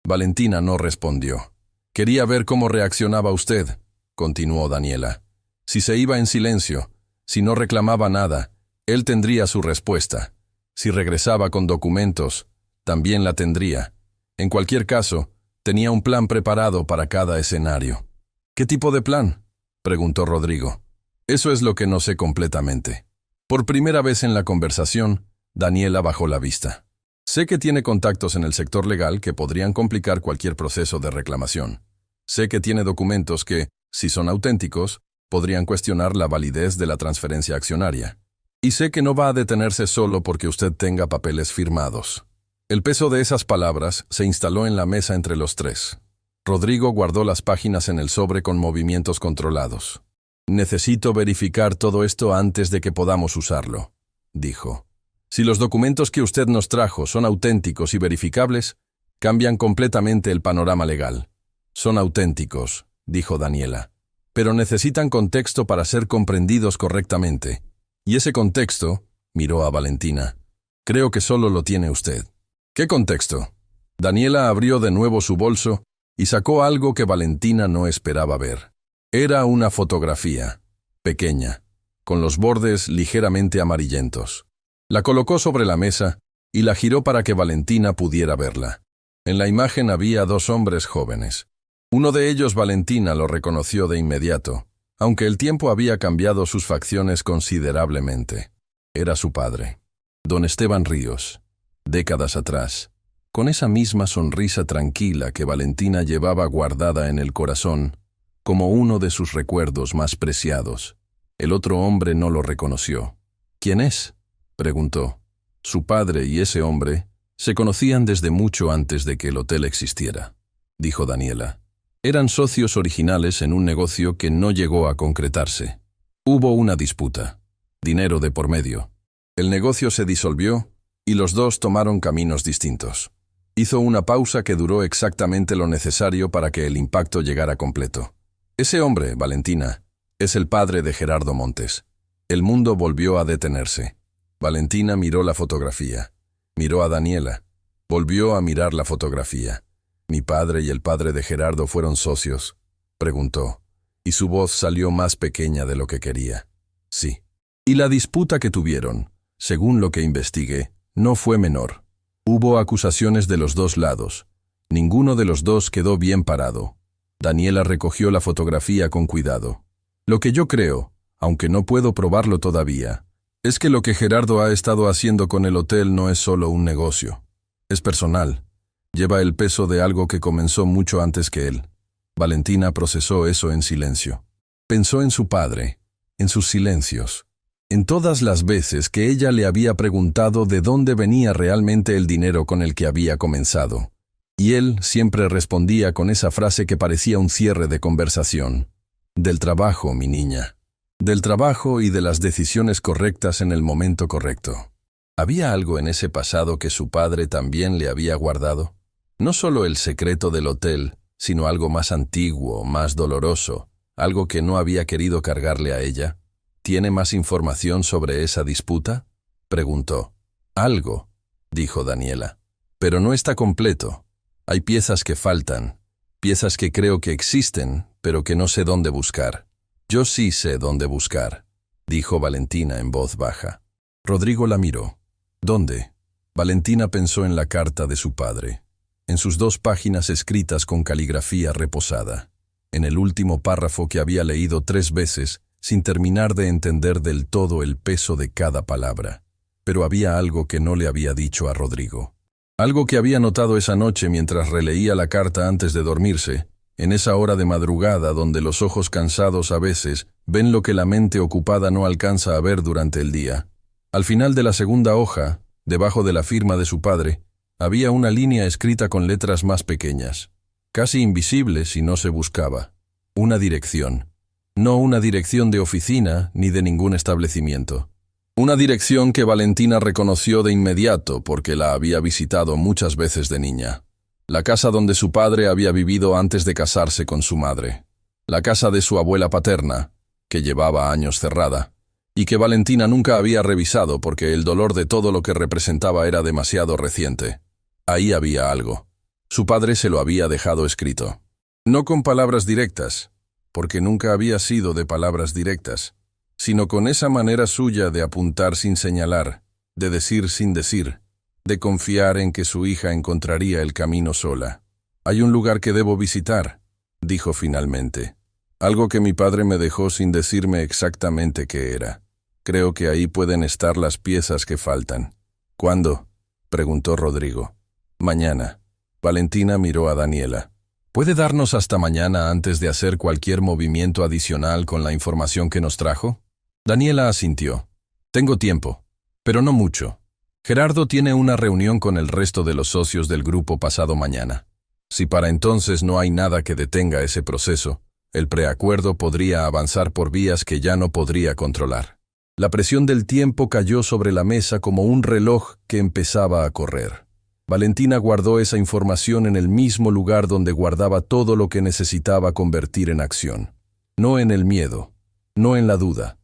Valentina no respondió. Quería ver cómo reaccionaba usted, continuó Daniela. Si se iba en silencio, si no reclamaba nada, él tendría su respuesta. Si regresaba con documentos, también la tendría. En cualquier caso, tenía un plan preparado para cada escenario. ¿Qué tipo de plan?, preguntó Rodrigo. Eso es lo que no sé completamente. Por primera vez en la conversación, Daniela bajó la vista. Sé que tiene contactos en el sector legal que podrían complicar cualquier proceso de reclamación. Sé que tiene documentos que, si son auténticos, podrían cuestionar la validez de la transferencia accionaria. Y sé que no va a detenerse solo porque usted tenga papeles firmados. El peso de esas palabras se instaló en la mesa entre los tres. Rodrigo guardó las páginas en el sobre con movimientos controlados. Necesito verificar todo esto antes de que podamos usarlo, dijo. Si los documentos que usted nos trajo son auténticos y verificables, cambian completamente el panorama legal. Son auténticos, dijo Daniela, pero necesitan contexto para ser comprendidos correctamente. Y ese contexto, miró a Valentina, creo que solo lo tiene usted. ¿Qué contexto? Daniela abrió de nuevo su bolso y sacó algo que Valentina no esperaba ver. Era una fotografía, pequeña, con los bordes ligeramente amarillentos. La colocó sobre la mesa y la giró para que Valentina pudiera verla. En la imagen había dos hombres jóvenes. Uno de ellos Valentina lo reconoció de inmediato, aunque el tiempo había cambiado sus facciones considerablemente. Era su padre, don Esteban Ríos, décadas atrás, con esa misma sonrisa tranquila que Valentina llevaba guardada en el corazón, como uno de sus recuerdos más preciados. El otro hombre no lo reconoció. ¿Quién es?, preguntó. Su padre y ese hombre se conocían desde mucho antes de que el hotel existiera, dijo Daniela. Eran socios originales en un negocio que no llegó a concretarse. Hubo una disputa, dinero de por medio. El negocio se disolvió y los dos tomaron caminos distintos. Hizo una pausa que duró exactamente lo necesario para que el impacto llegara completo. Ese hombre, Valentina, es el padre de Gerardo Montes. El mundo volvió a detenerse. Valentina miró la fotografía. Miró a Daniela. Volvió a mirar la fotografía. ¿Mi padre y el padre de Gerardo fueron socios?, preguntó, y su voz salió más pequeña de lo que quería. Sí. Y la disputa que tuvieron, según lo que investigué, no fue menor. Hubo acusaciones de los dos lados. Ninguno de los dos quedó bien parado. Daniela recogió la fotografía con cuidado. Lo que yo creo, aunque no puedo probarlo todavía, es que lo que Gerardo ha estado haciendo con el hotel no es solo un negocio. Es personal. Lleva el peso de algo que comenzó mucho antes que él. Valentina procesó eso en silencio. Pensó en su padre, en sus silencios, en todas las veces que ella le había preguntado de dónde venía realmente el dinero con el que había comenzado. Y él siempre respondía con esa frase que parecía un cierre de conversación. Del trabajo, mi niña. Del trabajo y de las decisiones correctas en el momento correcto. ¿Había algo en ese pasado que su padre también le había guardado? No solo el secreto del hotel, sino algo más antiguo, más doloroso, algo que no había querido cargarle a ella. ¿Tiene más información sobre esa disputa?, preguntó. Algo, dijo Daniela, pero no está completo. Hay piezas que faltan, piezas que creo que existen, pero que no sé dónde buscar. Yo sí sé dónde buscar, dijo Valentina en voz baja. Rodrigo la miró. ¿Dónde? Valentina pensó en la carta de su padre, en sus 2 páginas escritas con caligrafía reposada, en el último párrafo que había leído 3 veces sin terminar de entender del todo el peso de cada palabra. Pero había algo que no le había dicho a Rodrigo. Algo que había notado esa noche mientras releía la carta antes de dormirse, en esa hora de madrugada donde los ojos cansados a veces ven lo que la mente ocupada no alcanza a ver durante el día. Al final de la segunda hoja, debajo de la firma de su padre, había una línea escrita con letras más pequeñas, casi invisible si no se buscaba. Una dirección. No una dirección de oficina ni de ningún establecimiento. Una dirección que Valentina reconoció de inmediato porque la había visitado muchas veces de niña. La casa donde su padre había vivido antes de casarse con su madre. La casa de su abuela paterna, que llevaba años cerrada, y que Valentina nunca había revisado porque el dolor de todo lo que representaba era demasiado reciente. Ahí había algo. Su padre se lo había dejado escrito. No con palabras directas, porque nunca había sido de palabras directas, sino con esa manera suya de apuntar sin señalar, de decir sin decir, de confiar en que su hija encontraría el camino sola. «Hay un lugar que debo visitar», dijo finalmente. «Algo que mi padre me dejó sin decirme exactamente qué era. Creo que ahí pueden estar las piezas que faltan». «¿Cuándo?», preguntó Rodrigo. «Mañana». Valentina miró a Daniela. «¿Puede darnos hasta mañana antes de hacer cualquier movimiento adicional con la información que nos trajo?» Daniela asintió. Tengo tiempo, pero no mucho. Gerardo tiene una reunión con el resto de los socios del grupo pasado mañana. Si para entonces no hay nada que detenga ese proceso, el preacuerdo podría avanzar por vías que ya no podría controlar. La presión del tiempo cayó sobre la mesa como un reloj que empezaba a correr. Valentina guardó esa información en el mismo lugar donde guardaba todo lo que necesitaba convertir en acción. No en el miedo, no en la duda,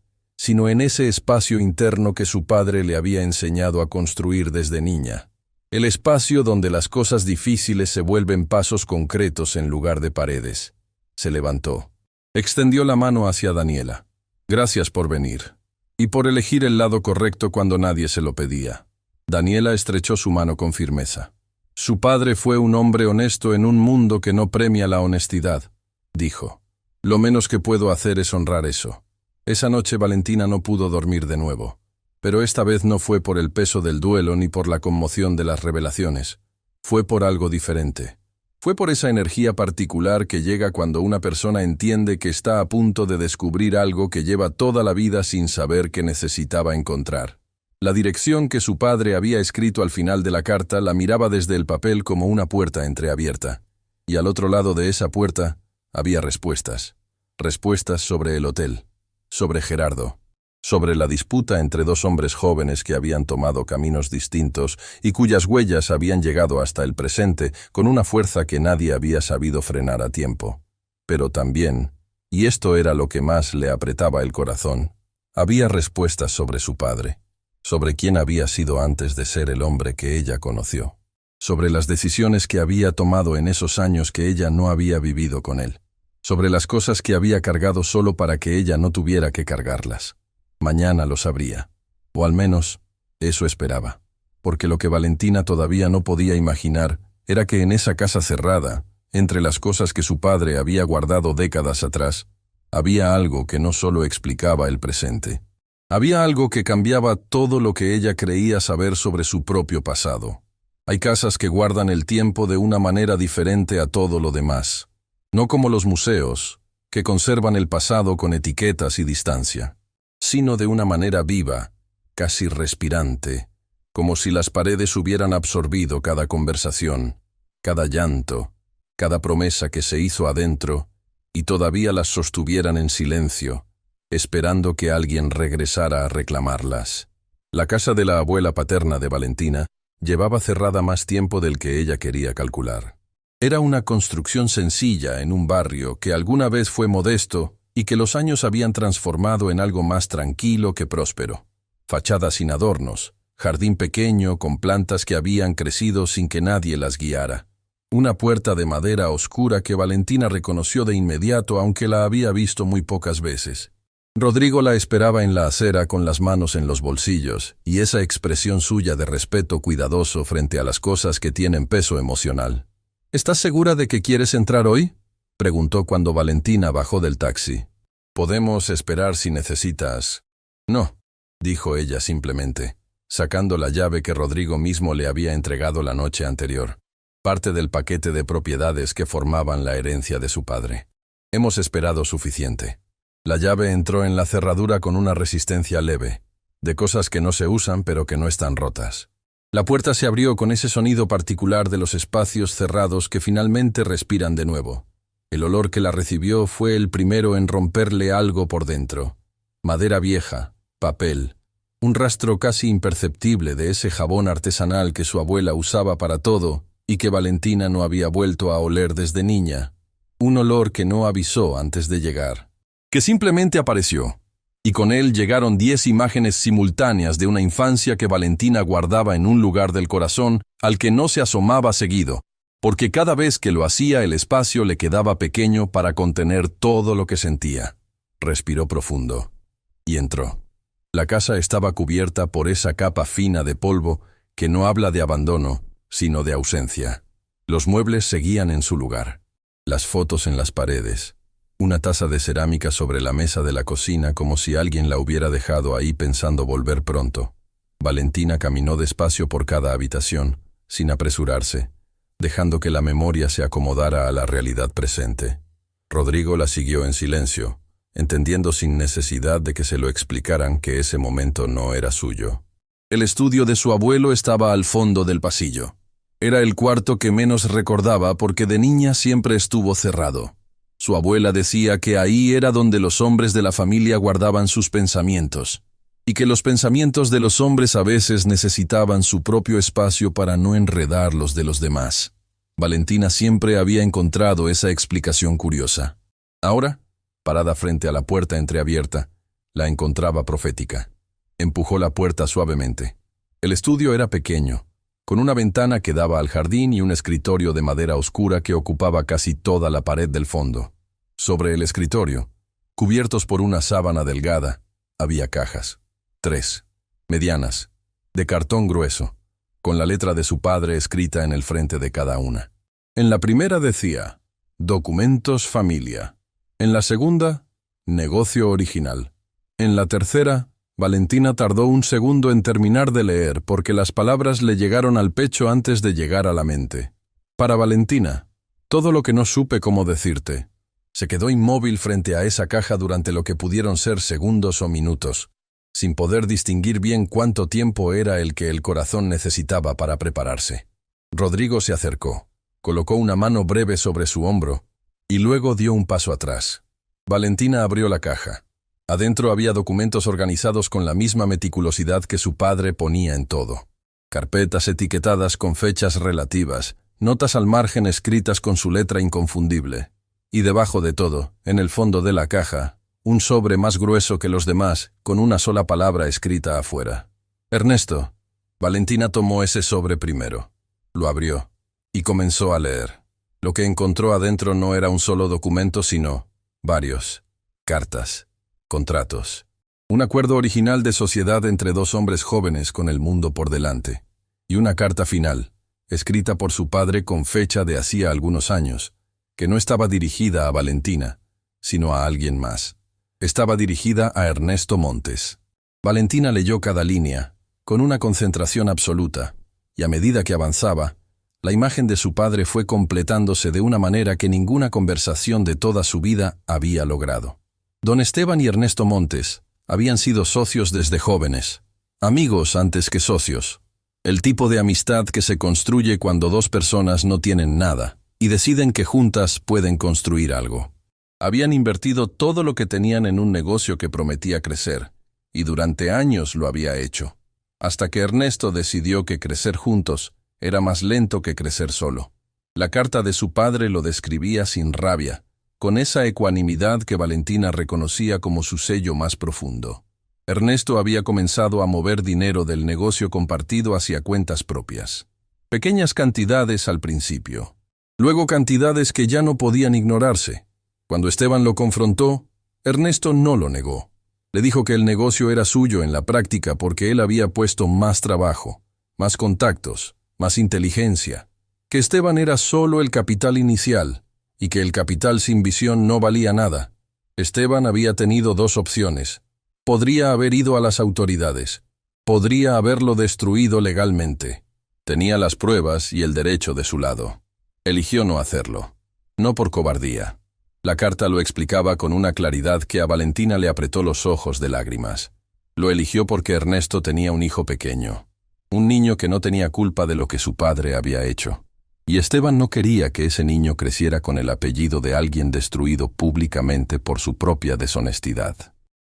sino en ese espacio interno que su padre le había enseñado a construir desde niña. El espacio donde las cosas difíciles se vuelven pasos concretos en lugar de paredes. Se levantó. Extendió la mano hacia Daniela. Gracias por venir. Y por elegir el lado correcto cuando nadie se lo pedía. Daniela estrechó su mano con firmeza. Su padre fue un hombre honesto en un mundo que no premia la honestidad, dijo. Lo menos que puedo hacer es honrar eso. Esa noche Valentina no pudo dormir de nuevo. Pero esta vez no fue por el peso del duelo ni por la conmoción de las revelaciones. Fue por algo diferente. Fue por esa energía particular que llega cuando una persona entiende que está a punto de descubrir algo que lleva toda la vida sin saber que necesitaba encontrar. La dirección que su padre había escrito al final de la carta la miraba desde el papel como una puerta entreabierta. Y al otro lado de esa puerta había respuestas. Respuestas sobre el hotel, sobre Gerardo, sobre la disputa entre dos hombres jóvenes que habían tomado caminos distintos y cuyas huellas habían llegado hasta el presente con una fuerza que nadie había sabido frenar a tiempo. Pero también, y esto era lo que más le apretaba el corazón, había respuestas sobre su padre, sobre quién había sido antes de ser el hombre que ella conoció, sobre las decisiones que había tomado en esos años que ella no había vivido con él, sobre las cosas que había cargado solo para que ella no tuviera que cargarlas. Mañana lo sabría, o al menos eso esperaba, porque lo que Valentina todavía no podía imaginar era que en esa casa cerrada, entre las cosas que su padre había guardado décadas atrás, había algo que no solo explicaba el presente. Había algo que cambiaba todo lo que ella creía saber sobre su propio pasado. Hay casas que guardan el tiempo de una manera diferente a todo lo demás, no como los museos, que conservan el pasado con etiquetas y distancia, sino de una manera viva, casi respirante, como si las paredes hubieran absorbido cada conversación, cada llanto, cada promesa que se hizo adentro, y todavía las sostuvieran en silencio, esperando que alguien regresara a reclamarlas. La casa de la abuela paterna de Valentina llevaba cerrada más tiempo del que ella quería calcular. Era una construcción sencilla en un barrio que alguna vez fue modesto y que los años habían transformado en algo más tranquilo que próspero. Fachada sin adornos, jardín pequeño con plantas que habían crecido sin que nadie las guiara. Una puerta de madera oscura que Valentina reconoció de inmediato aunque la había visto muy pocas veces. Rodrigo la esperaba en la acera con las manos en los bolsillos y esa expresión suya de respeto cuidadoso frente a las cosas que tienen peso emocional. ¿Estás segura de que quieres entrar hoy?, preguntó cuando Valentina bajó del taxi. «Podemos esperar si necesitas». «No», dijo ella simplemente, sacando la llave que Rodrigo mismo le había entregado la noche anterior, parte del paquete de propiedades que formaban la herencia de su padre. «Hemos esperado suficiente». La llave entró en la cerradura con una resistencia leve, de cosas que no se usan pero que no están rotas. La puerta se abrió con ese sonido particular de los espacios cerrados que finalmente respiran de nuevo. El olor que la recibió fue el primero en romperle algo por dentro. Madera vieja, papel, un rastro casi imperceptible de ese jabón artesanal que su abuela usaba para todo y que Valentina no había vuelto a oler desde niña. Un olor que no avisó antes de llegar, que simplemente apareció, y con él llegaron 10 imágenes simultáneas de una infancia que Valentina guardaba en un lugar del corazón al que no se asomaba seguido, porque cada vez que lo hacía el espacio le quedaba pequeño para contener todo lo que sentía. Respiró profundo, y entró. La casa estaba cubierta por esa capa fina de polvo que no habla de abandono, sino de ausencia. Los muebles seguían en su lugar, las fotos en las paredes, una taza de cerámica sobre la mesa de la cocina como si alguien la hubiera dejado ahí pensando volver pronto. Valentina caminó despacio por cada habitación, sin apresurarse, dejando que la memoria se acomodara a la realidad presente. Rodrigo la siguió en silencio, entendiendo sin necesidad de que se lo explicaran que ese momento no era suyo. El estudio de su abuelo estaba al fondo del pasillo. Era el cuarto que menos recordaba porque de niña siempre estuvo cerrado. Su abuela decía que ahí era donde los hombres de la familia guardaban sus pensamientos, y que los pensamientos de los hombres a veces necesitaban su propio espacio para no enredar los de los demás. Valentina siempre había encontrado esa explicación curiosa. Ahora, parada frente a la puerta entreabierta, la encontraba profética. Empujó la puerta suavemente. El estudio era pequeño, con una ventana que daba al jardín y un escritorio de madera oscura que ocupaba casi toda la pared del fondo. Sobre el escritorio, cubiertos por una sábana delgada, había cajas. 3, medianas, de cartón grueso, con la letra de su padre escrita en el frente de cada una. En la primera decía, Documentos Familia. En la segunda, Negocio Original. En la tercera, Valentina tardó un segundo en terminar de leer porque las palabras le llegaron al pecho antes de llegar a la mente. Para Valentina, todo lo que no supe cómo decirte. Se quedó inmóvil frente a esa caja durante lo que pudieron ser segundos o minutos, sin poder distinguir bien cuánto tiempo era el que el corazón necesitaba para prepararse. Rodrigo se acercó, colocó una mano breve sobre su hombro y luego dio un paso atrás. Valentina abrió la caja. Adentro había documentos organizados con la misma meticulosidad que su padre ponía en todo. Carpetas etiquetadas con fechas relativas, notas al margen escritas con su letra inconfundible. Y debajo de todo, en el fondo de la caja, un sobre más grueso que los demás, con una sola palabra escrita afuera. Ernesto. Valentina tomó ese sobre primero. Lo abrió y comenzó a leer. Lo que encontró adentro no era un solo documento, sino varios. Cartas. Contratos. Un acuerdo original de sociedad entre dos hombres jóvenes con el mundo por delante. Y una carta final, escrita por su padre con fecha de hacía algunos años, que no estaba dirigida a Valentina, sino a alguien más. Estaba dirigida a Ernesto Montes. Valentina leyó cada línea, con una concentración absoluta, y a medida que avanzaba, la imagen de su padre fue completándose de una manera que ninguna conversación de toda su vida había logrado. Don Esteban y Ernesto Montes habían sido socios desde jóvenes, amigos antes que socios, el tipo de amistad que se construye cuando dos personas no tienen nada y deciden que juntas pueden construir algo. Habían invertido todo lo que tenían en un negocio que prometía crecer, y durante años lo había hecho, hasta que Ernesto decidió que crecer juntos era más lento que crecer solo. La carta de su padre lo describía sin rabia, con esa ecuanimidad que Valentina reconocía como su sello más profundo. Ernesto había comenzado a mover dinero del negocio compartido hacia cuentas propias. Pequeñas cantidades al principio. Luego cantidades que ya no podían ignorarse. Cuando Esteban lo confrontó, Ernesto no lo negó. Le dijo que el negocio era suyo en la práctica porque él había puesto más trabajo, más contactos, más inteligencia, que Esteban era solo el capital inicial, y que el capital sin visión no valía nada. Esteban había tenido dos opciones. Podría haber ido a las autoridades. Podría haberlo destruido legalmente. Tenía las pruebas y el derecho de su lado. Eligió no hacerlo. No por cobardía. La carta lo explicaba con una claridad que a Valentina le apretó los ojos de lágrimas. Lo eligió porque Ernesto tenía un hijo pequeño. Un niño que no tenía culpa de lo que su padre había hecho. Y Esteban no quería que ese niño creciera con el apellido de alguien destruido públicamente por su propia deshonestidad.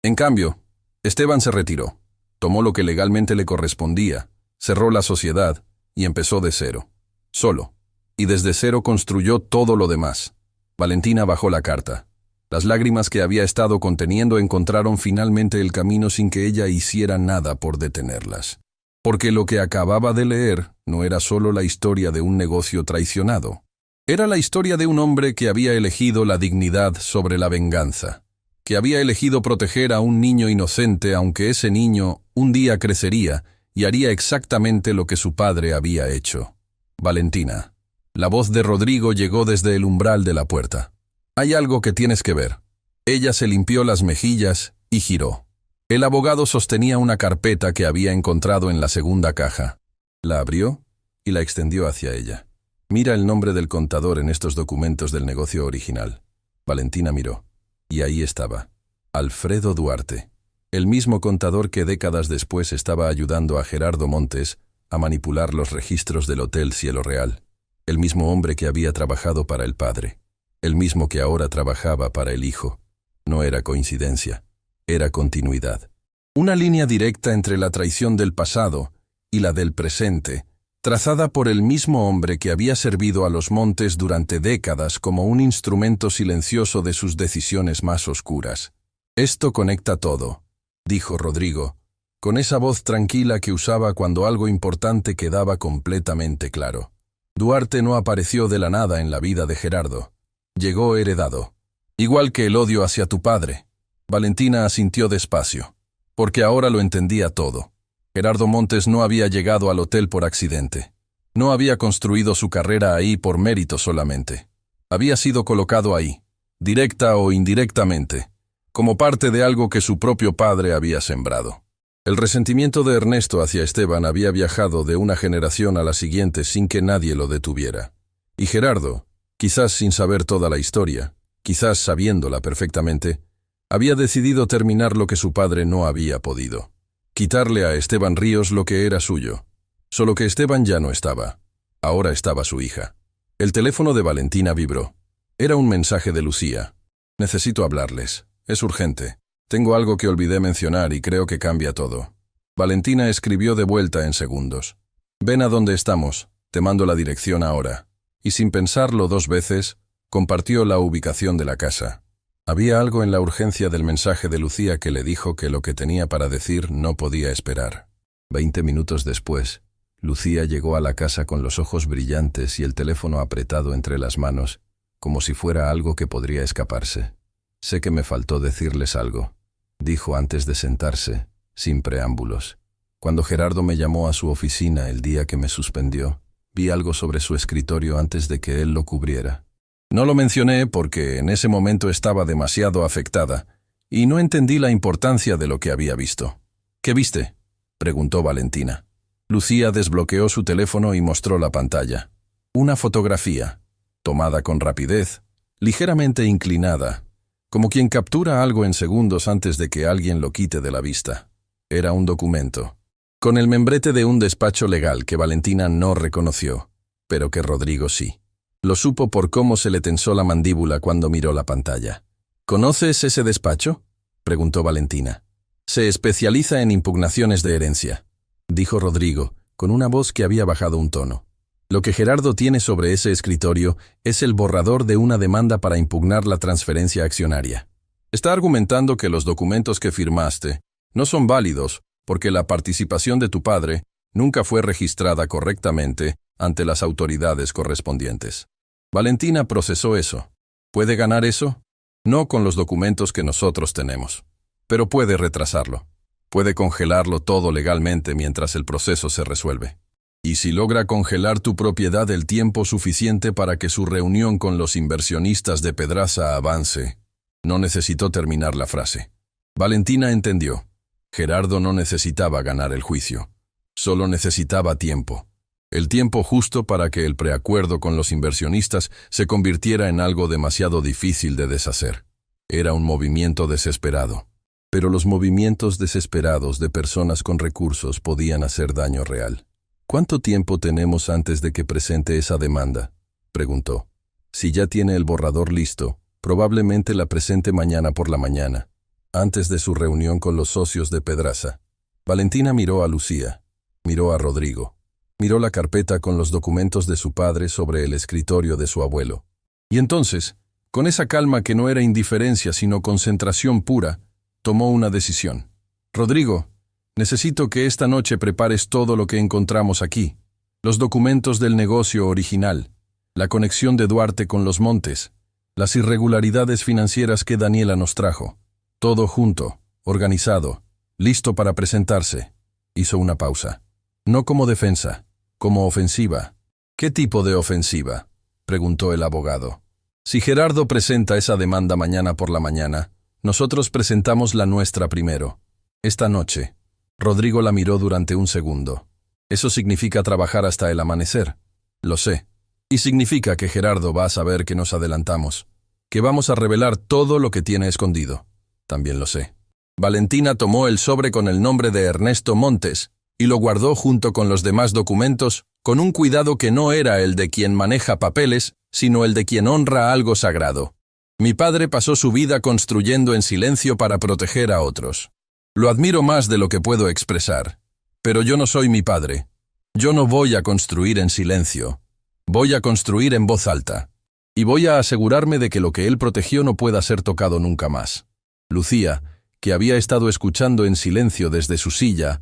En cambio, Esteban se retiró, tomó lo que legalmente le correspondía, cerró la sociedad y empezó de cero, solo, y desde cero construyó todo lo demás. Valentina bajó la carta. Las lágrimas que había estado conteniendo encontraron finalmente el camino sin que ella hiciera nada por detenerlas. Porque lo que acababa de leer no era solo la historia de un negocio traicionado. Era la historia de un hombre que había elegido la dignidad sobre la venganza, que había elegido proteger a un niño inocente aunque ese niño un día crecería y haría exactamente lo que su padre había hecho. Valentina. La voz de Rodrigo llegó desde el umbral de la puerta. Hay algo que tienes que ver. Ella se limpió las mejillas y giró. El abogado sostenía una carpeta que había encontrado en la segunda caja. La abrió y la extendió hacia ella. Mira el nombre del contador en estos documentos del negocio original. Valentina miró. Y ahí estaba. Alfredo Duarte, el mismo contador que décadas después estaba ayudando a Gerardo Montes a manipular los registros del Hotel Cielo Real. El mismo hombre que había trabajado para el padre. El mismo que ahora trabajaba para el hijo. No era coincidencia, era continuidad. Una línea directa entre la traición del pasado y la del presente, trazada por el mismo hombre que había servido a los Montes durante décadas como un instrumento silencioso de sus decisiones más oscuras. «Esto conecta todo», dijo Rodrigo, con esa voz tranquila que usaba cuando algo importante quedaba completamente claro. Duarte no apareció de la nada en la vida de Gerardo. Llegó heredado. Igual que el odio hacia tu padre. Valentina asintió despacio, porque ahora lo entendía todo. Gerardo Montes no había llegado al hotel por accidente. No había construido su carrera ahí por mérito solamente. Había sido colocado ahí, directa o indirectamente, como parte de algo que su propio padre había sembrado. El resentimiento de Ernesto hacia Esteban había viajado de una generación a la siguiente sin que nadie lo detuviera. Y Gerardo, quizás sin saber toda la historia, quizás sabiéndola perfectamente, había decidido terminar lo que su padre no había podido. Quitarle a Esteban Ríos lo que era suyo. Solo que Esteban ya no estaba. Ahora estaba su hija. El teléfono de Valentina vibró. Era un mensaje de Lucía. «Necesito hablarles. Es urgente. Tengo algo que olvidé mencionar y creo que cambia todo». Valentina escribió de vuelta en segundos. «Ven a donde estamos. Te mando la dirección ahora». Y sin pensarlo 2 veces, compartió la ubicación de la casa. Había algo en la urgencia del mensaje de Lucía que le dijo que lo que tenía para decir no podía esperar. 20 minutos después, Lucía llegó a la casa con los ojos brillantes y el teléfono apretado entre las manos, como si fuera algo que podría escaparse. «Sé que me faltó decirles algo», dijo antes de sentarse, sin preámbulos. «Cuando Gerardo me llamó a su oficina el día que me suspendió, vi algo sobre su escritorio antes de que él lo cubriera. No lo mencioné porque en ese momento estaba demasiado afectada y no entendí la importancia de lo que había visto». «¿Qué viste?», preguntó Valentina. Lucía desbloqueó su teléfono y mostró la pantalla. Una fotografía, tomada con rapidez, ligeramente inclinada, como quien captura algo en segundos antes de que alguien lo quite de la vista. Era un documento, con el membrete de un despacho legal que Valentina no reconoció, pero que Rodrigo sí. Lo supo por cómo se le tensó la mandíbula cuando miró la pantalla. «¿Conoces ese despacho?», preguntó Valentina. «Se especializa en impugnaciones de herencia», dijo Rodrigo, con una voz que había bajado un tono. «Lo que Gerardo tiene sobre ese escritorio es el borrador de una demanda para impugnar la transferencia accionaria. Está argumentando que los documentos que firmaste no son válidos porque la participación de tu padre nunca fue registrada correctamente ante las autoridades correspondientes». Valentina procesó eso. ¿Puede ganar eso? No con los documentos que nosotros tenemos, pero puede retrasarlo. Puede congelarlo todo legalmente mientras el proceso se resuelve. Y si logra congelar tu propiedad el tiempo suficiente para que su reunión con los inversionistas de Pedraza avance. No necesitó terminar la frase. Valentina entendió. Gerardo no necesitaba ganar el juicio. Solo necesitaba tiempo. El tiempo justo para que el preacuerdo con los inversionistas se convirtiera en algo demasiado difícil de deshacer. Era un movimiento desesperado. Pero los movimientos desesperados de personas con recursos podían hacer daño real. «¿Cuánto tiempo tenemos antes de que presente esa demanda?», preguntó. «Si ya tiene el borrador listo, probablemente la presente mañana por la mañana, antes de su reunión con los socios de Pedraza». Valentina miró a Lucía, miró a Rodrigo, miró la carpeta con los documentos de su padre sobre el escritorio de su abuelo. Y entonces, con esa calma que no era indiferencia sino concentración pura, tomó una decisión. «Rodrigo, necesito que esta noche prepares todo lo que encontramos aquí. Los documentos del negocio original, la conexión de Duarte con los Montes, las irregularidades financieras que Daniela nos trajo. Todo junto, organizado, listo para presentarse». Hizo una pausa. «No como defensa, como ofensiva». «¿Qué tipo de ofensiva?», preguntó el abogado. «Si Gerardo presenta esa demanda mañana por la mañana, nosotros presentamos la nuestra primero. Esta noche». Rodrigo la miró durante un segundo. «Eso significa trabajar hasta el amanecer». «Lo sé. Y significa que Gerardo va a saber que nos adelantamos, que vamos a revelar todo lo que tiene escondido. También lo sé. Valentina tomó el sobre con el nombre de Ernesto Montes y lo guardó junto con los demás documentos con un cuidado que no era el de quien maneja papeles, sino el de quien honra algo sagrado. Mi padre pasó su vida construyendo en silencio para proteger a otros. Lo admiro más de lo que puedo expresar. Pero yo no soy mi padre. Yo no voy a construir en silencio. Voy a construir en voz alta. Y voy a asegurarme de que lo que él protegió no pueda ser tocado nunca más. Lucía, que había estado escuchando en silencio desde su silla,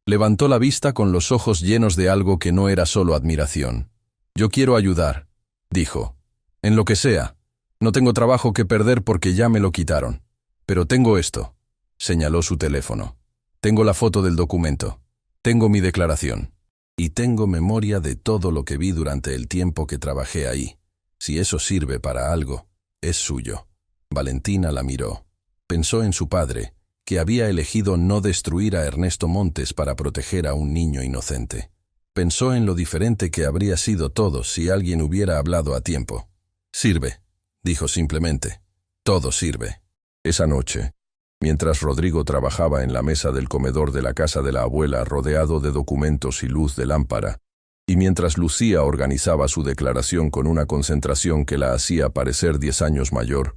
levantó la vista con los ojos llenos de algo que no era solo admiración. «Yo quiero ayudar», dijo. «En lo que sea. No tengo trabajo que perder porque ya me lo quitaron. Pero tengo esto», señaló su teléfono. «Tengo la foto del documento. Tengo mi declaración. Y tengo memoria de todo lo que vi durante el tiempo que trabajé ahí. Si eso sirve para algo, es suyo». Valentina la miró. Pensó en su padre, que había elegido no destruir a Ernesto Montes para proteger a un niño inocente. Pensó en lo diferente que habría sido todo si alguien hubiera hablado a tiempo. «Sirve», dijo simplemente. «Todo sirve». Esa noche, mientras Rodrigo trabajaba en la mesa del comedor de la casa de la abuela rodeado de documentos y luz de lámpara, y mientras Lucía organizaba su declaración con una concentración que la hacía parecer 10 años mayor,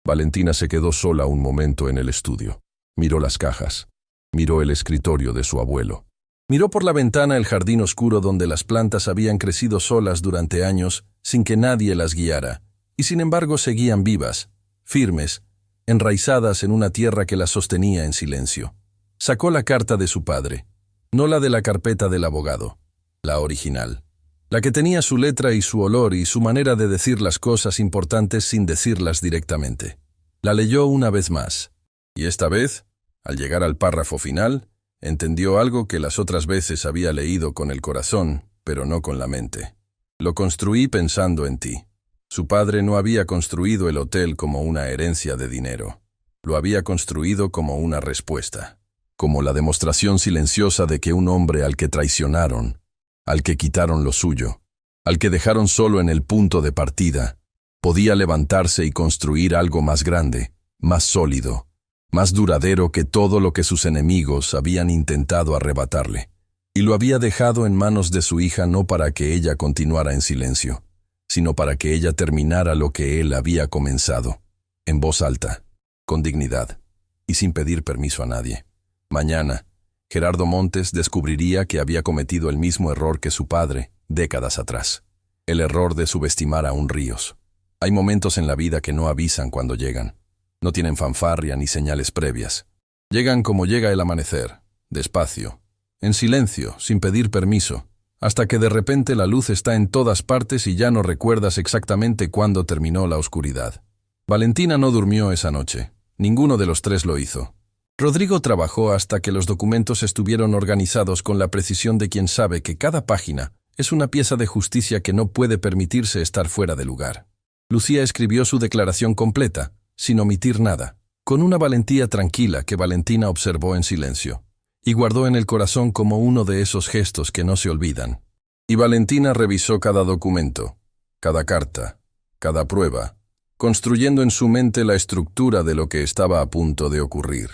Valentina se quedó sola un momento en el estudio. Miró las cajas. Miró el escritorio de su abuelo. Miró por la ventana el jardín oscuro donde las plantas habían crecido solas durante años sin que nadie las guiara, y sin embargo seguían vivas, firmes, enraizadas en una tierra que las sostenía en silencio. Sacó la carta de su padre, no la de la carpeta del abogado, la original, la que tenía su letra y su olor y su manera de decir las cosas importantes sin decirlas directamente. La leyó una vez más, y esta vez, al llegar al párrafo final, entendió algo que las otras veces había leído con el corazón, pero no con la mente. «Lo construí pensando en ti». Su padre no había construido el hotel como una herencia de dinero. Lo había construido como una respuesta, como la demostración silenciosa de que un hombre al que traicionaron, al que quitaron lo suyo, al que dejaron solo en el punto de partida, podía levantarse y construir algo más grande, más sólido, más duradero que todo lo que sus enemigos habían intentado arrebatarle. Y lo había dejado en manos de su hija no para que ella continuara en silencio, sino para que ella terminara lo que él había comenzado, en voz alta, con dignidad, y sin pedir permiso a nadie. Mañana, Gerardo Montes descubriría que había cometido el mismo error que su padre, décadas atrás. El error de subestimar a un Ríos. Hay momentos en la vida que no avisan cuando llegan. No tienen fanfarria ni señales previas. Llegan como llega el amanecer, despacio, en silencio, sin pedir permiso, hasta que de repente la luz está en todas partes y ya no recuerdas exactamente cuándo terminó la oscuridad. Valentina no durmió esa noche. Ninguno de los tres lo hizo. Rodrigo trabajó hasta que los documentos estuvieron organizados con la precisión de quien sabe que cada página es una pieza de justicia que no puede permitirse estar fuera de lugar. Lucía escribió su declaración completa, sin omitir nada, con una valentía tranquila que Valentina observó en silencio, y guardó en el corazón como uno de esos gestos que no se olvidan. Y Valentina revisó cada documento, cada carta, cada prueba, construyendo en su mente la estructura de lo que estaba a punto de ocurrir.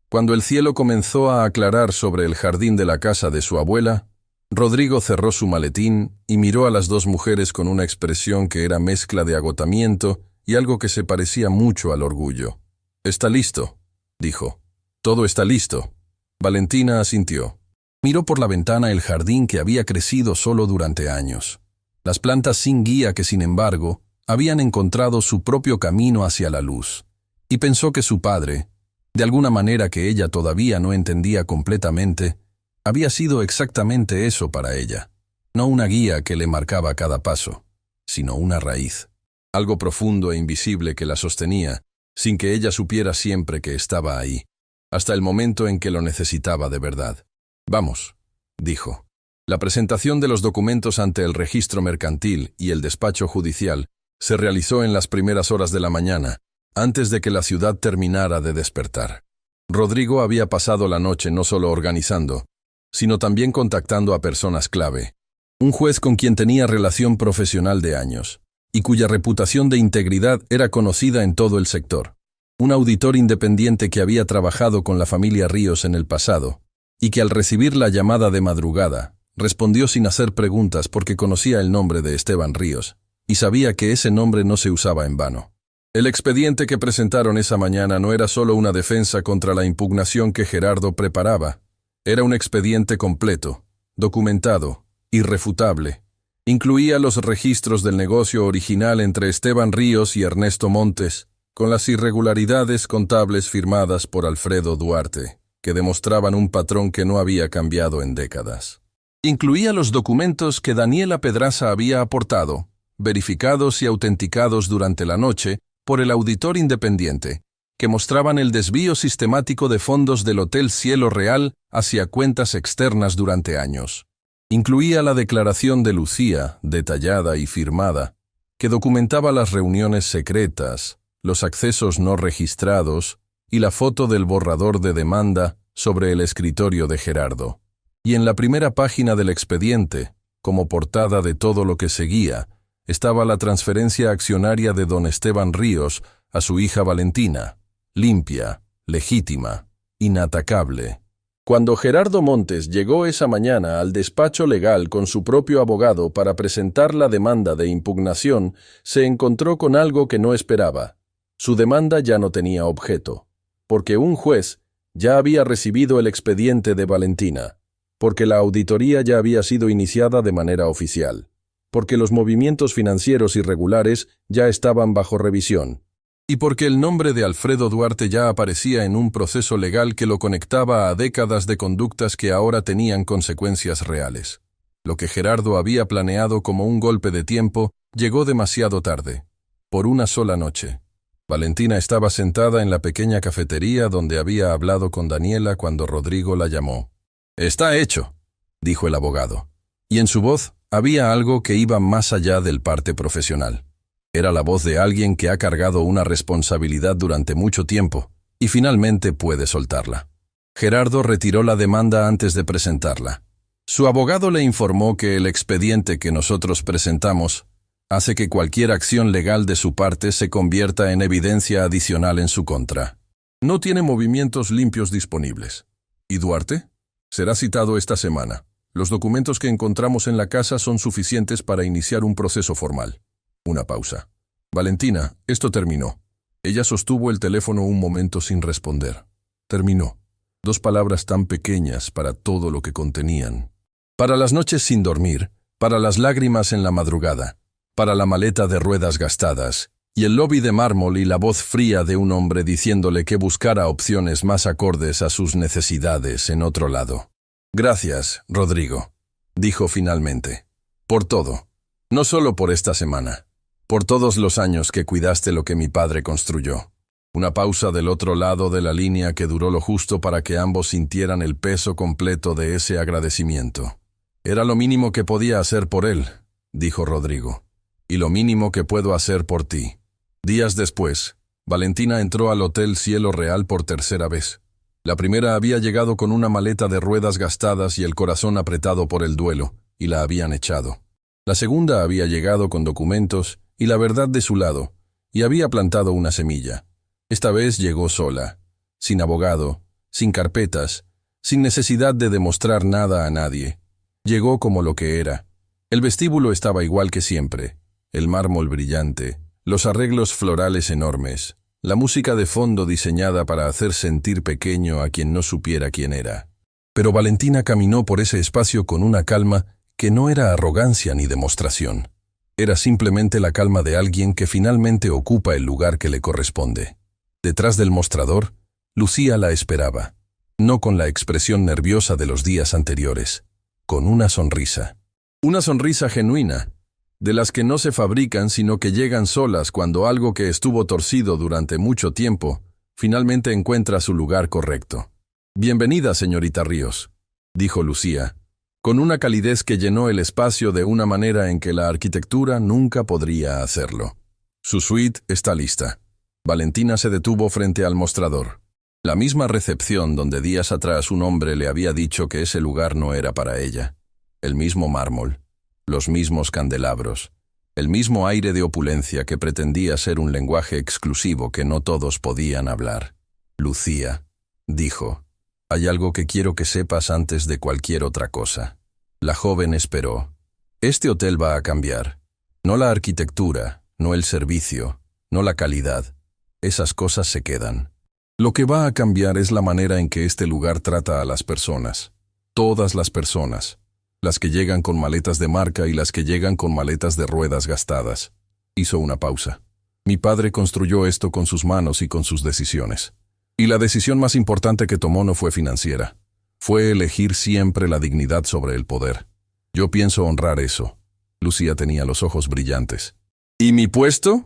Cuando el cielo comenzó a aclarar sobre el jardín de la casa de su abuela, Rodrigo cerró su maletín y miró a las dos mujeres con una expresión que era mezcla de agotamiento y algo que se parecía mucho al orgullo. «Está listo», dijo. «Todo está listo». Valentina asintió. Miró por la ventana el jardín que había crecido solo durante años. Las plantas sin guía que, sin embargo, habían encontrado su propio camino hacia la luz. Y pensó que su padre, de alguna manera que ella todavía no entendía completamente, había sido exactamente eso para ella. No una guía que le marcaba cada paso, sino una raíz. Algo profundo e invisible que la sostenía, sin que ella supiera siempre que estaba ahí, hasta el momento en que lo necesitaba de verdad. «Vamos», dijo. La presentación de los documentos ante el registro mercantil y el despacho judicial se realizó en las primeras horas de la mañana, antes de que la ciudad terminara de despertar. Rodrigo había pasado la noche no solo organizando, sino también contactando a personas clave. Un juez con quien tenía relación profesional de años, y cuya reputación de integridad era conocida en todo el sector. un auditor independiente que había trabajado con la familia Ríos en el pasado, y que al recibir la llamada de madrugada, respondió sin hacer preguntas porque conocía el nombre de Esteban Ríos, y sabía que ese nombre no se usaba en vano. El expediente que presentaron esa mañana no era solo una defensa contra la impugnación que Gerardo preparaba, era un expediente completo, documentado, irrefutable. Incluía los registros del negocio original entre Esteban Ríos y Ernesto Montes, con las irregularidades contables firmadas por Alfredo Duarte, que demostraban un patrón que no había cambiado en décadas. Incluía los documentos que Daniela Pedraza había aportado, verificados y autenticados durante la noche por el auditor independiente, que mostraban el desvío sistemático de fondos del Hotel Cielo Real hacia cuentas externas durante años. Incluía la declaración de Lucía, detallada y firmada, que documentaba las reuniones secretas, los accesos no registrados y la foto del borrador de demanda sobre el escritorio de Gerardo. Y en la primera página del expediente, como portada de todo lo que seguía, estaba la transferencia accionaria de don Esteban Ríos a su hija Valentina, limpia, legítima, inatacable. Cuando Gerardo Montes llegó esa mañana al despacho legal con su propio abogado para presentar la demanda de impugnación, se encontró con algo que no esperaba. Su demanda ya no tenía objeto, porque un juez ya había recibido el expediente de Valentina, porque la auditoría ya había sido iniciada de manera oficial, porque los movimientos financieros irregulares ya estaban bajo revisión, y porque el nombre de Alfredo Duarte ya aparecía en un proceso legal que lo conectaba a décadas de conductas que ahora tenían consecuencias reales. Lo que Gerardo había planeado como un golpe de tiempo llegó demasiado tarde, por una sola noche. Valentina estaba sentada en la pequeña cafetería donde había hablado con Daniela cuando Rodrigo la llamó. «Está hecho», dijo el abogado, y en su voz había algo que iba más allá del parte profesional. Era la voz de alguien que ha cargado una responsabilidad durante mucho tiempo y finalmente puede soltarla. Gerardo retiró la demanda antes de presentarla. Su abogado le informó que el expediente que nosotros presentamos hace que cualquier acción legal de su parte se convierta en evidencia adicional en su contra. No tiene movimientos limpios disponibles. ¿Y Duarte? Será citado esta semana. Los documentos que encontramos en la casa son suficientes para iniciar un proceso formal. Una pausa. Valentina, esto terminó. Ella sostuvo el teléfono un momento sin responder. Terminó. 2 palabras tan pequeñas para todo lo que contenían. Para las noches sin dormir, para las lágrimas en la madrugada, para la maleta de ruedas gastadas, y el lobby de mármol y la voz fría de un hombre diciéndole que buscara opciones más acordes a sus necesidades en otro lado. «Gracias, Rodrigo», dijo finalmente. «Por todo. No solo por esta semana. Por todos los años que cuidaste lo que mi padre construyó». Una pausa del otro lado de la línea que duró lo justo para que ambos sintieran el peso completo de ese agradecimiento. «Era lo mínimo que podía hacer por él», dijo Rodrigo, «y lo mínimo que puedo hacer por ti». Días después, Valentina entró al Hotel Cielo Real por tercera vez. La primera había llegado con una maleta de ruedas gastadas y el corazón apretado por el duelo, y la habían echado. La segunda había llegado con documentos y la verdad de su lado, y había plantado una semilla. Esta vez llegó sola, sin abogado, sin carpetas, sin necesidad de demostrar nada a nadie. Llegó como lo que era. El vestíbulo estaba igual que siempre, el mármol brillante, los arreglos florales enormes, la música de fondo diseñada para hacer sentir pequeño a quien no supiera quién era. Pero Valentina caminó por ese espacio con una calma que no era arrogancia ni demostración. Era simplemente la calma de alguien que finalmente ocupa el lugar que le corresponde. Detrás del mostrador, Lucía la esperaba, no con la expresión nerviosa de los días anteriores, con una sonrisa. Una sonrisa genuina, de las que no se fabrican sino que llegan solas cuando algo que estuvo torcido durante mucho tiempo finalmente encuentra su lugar correcto. «Bienvenida, señorita Ríos», dijo Lucía, con una calidez que llenó el espacio de una manera en que la arquitectura nunca podría hacerlo. «Su suite está lista». Valentina se detuvo frente al mostrador. La misma recepción donde días atrás un hombre le había dicho que ese lugar no era para ella. El mismo mármol, los mismos candelabros, el mismo aire de opulencia que pretendía ser un lenguaje exclusivo que no todos podían hablar. Lucía, dijo, hay algo que quiero que sepas antes de cualquier otra cosa. La joven esperó. Este hotel va a cambiar. No la arquitectura, no el servicio, no la calidad. Esas cosas se quedan. Lo que va a cambiar es la manera en que este lugar trata a las personas. Todas las personas. Las que llegan con maletas de marca y las que llegan con maletas de ruedas gastadas. Hizo una pausa. Mi padre construyó esto con sus manos y con sus decisiones. Y la decisión más importante que tomó no fue financiera. Fue elegir siempre la dignidad sobre el poder. Yo pienso honrar eso. Lucía tenía los ojos brillantes. ¿Y mi puesto?,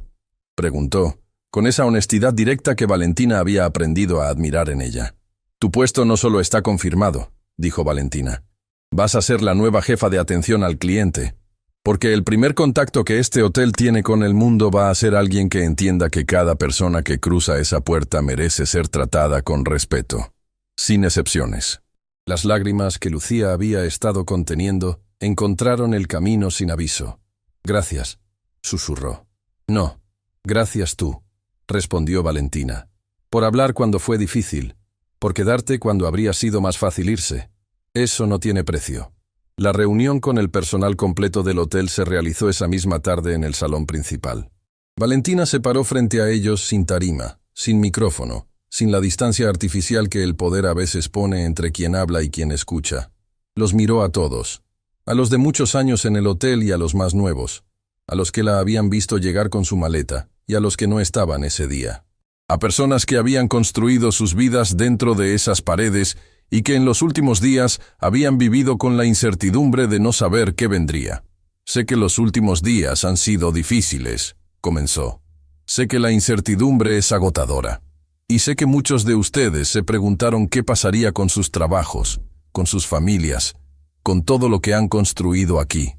preguntó, con esa honestidad directa que Valentina había aprendido a admirar en ella. Tu puesto no solo está confirmado, dijo Valentina. Vas a ser la nueva jefa de atención al cliente, porque el primer contacto que este hotel tiene con el mundo va a ser alguien que entienda que cada persona que cruza esa puerta merece ser tratada con respeto, sin excepciones. Las lágrimas que Lucía había estado conteniendo encontraron el camino sin aviso. Gracias, susurró. No, gracias tú, respondió Valentina, por hablar cuando fue difícil, por quedarte cuando habría sido más fácil irse. Eso no tiene precio. La reunión con el personal completo del hotel se realizó esa misma tarde en el salón principal. Valentina se paró frente a ellos sin tarima, sin micrófono, sin la distancia artificial que el poder a veces pone entre quien habla y quien escucha. Los miró a todos, a los de muchos años en el hotel y a los más nuevos, a los que la habían visto llegar con su maleta y a los que no estaban ese día. A personas que habían construido sus vidas dentro de esas paredes y que en los últimos días habían vivido con la incertidumbre de no saber qué vendría. Sé que los últimos días han sido difíciles, comenzó. Sé que la incertidumbre es agotadora. Y sé que muchos de ustedes se preguntaron qué pasaría con sus trabajos, con sus familias, con todo lo que han construido aquí.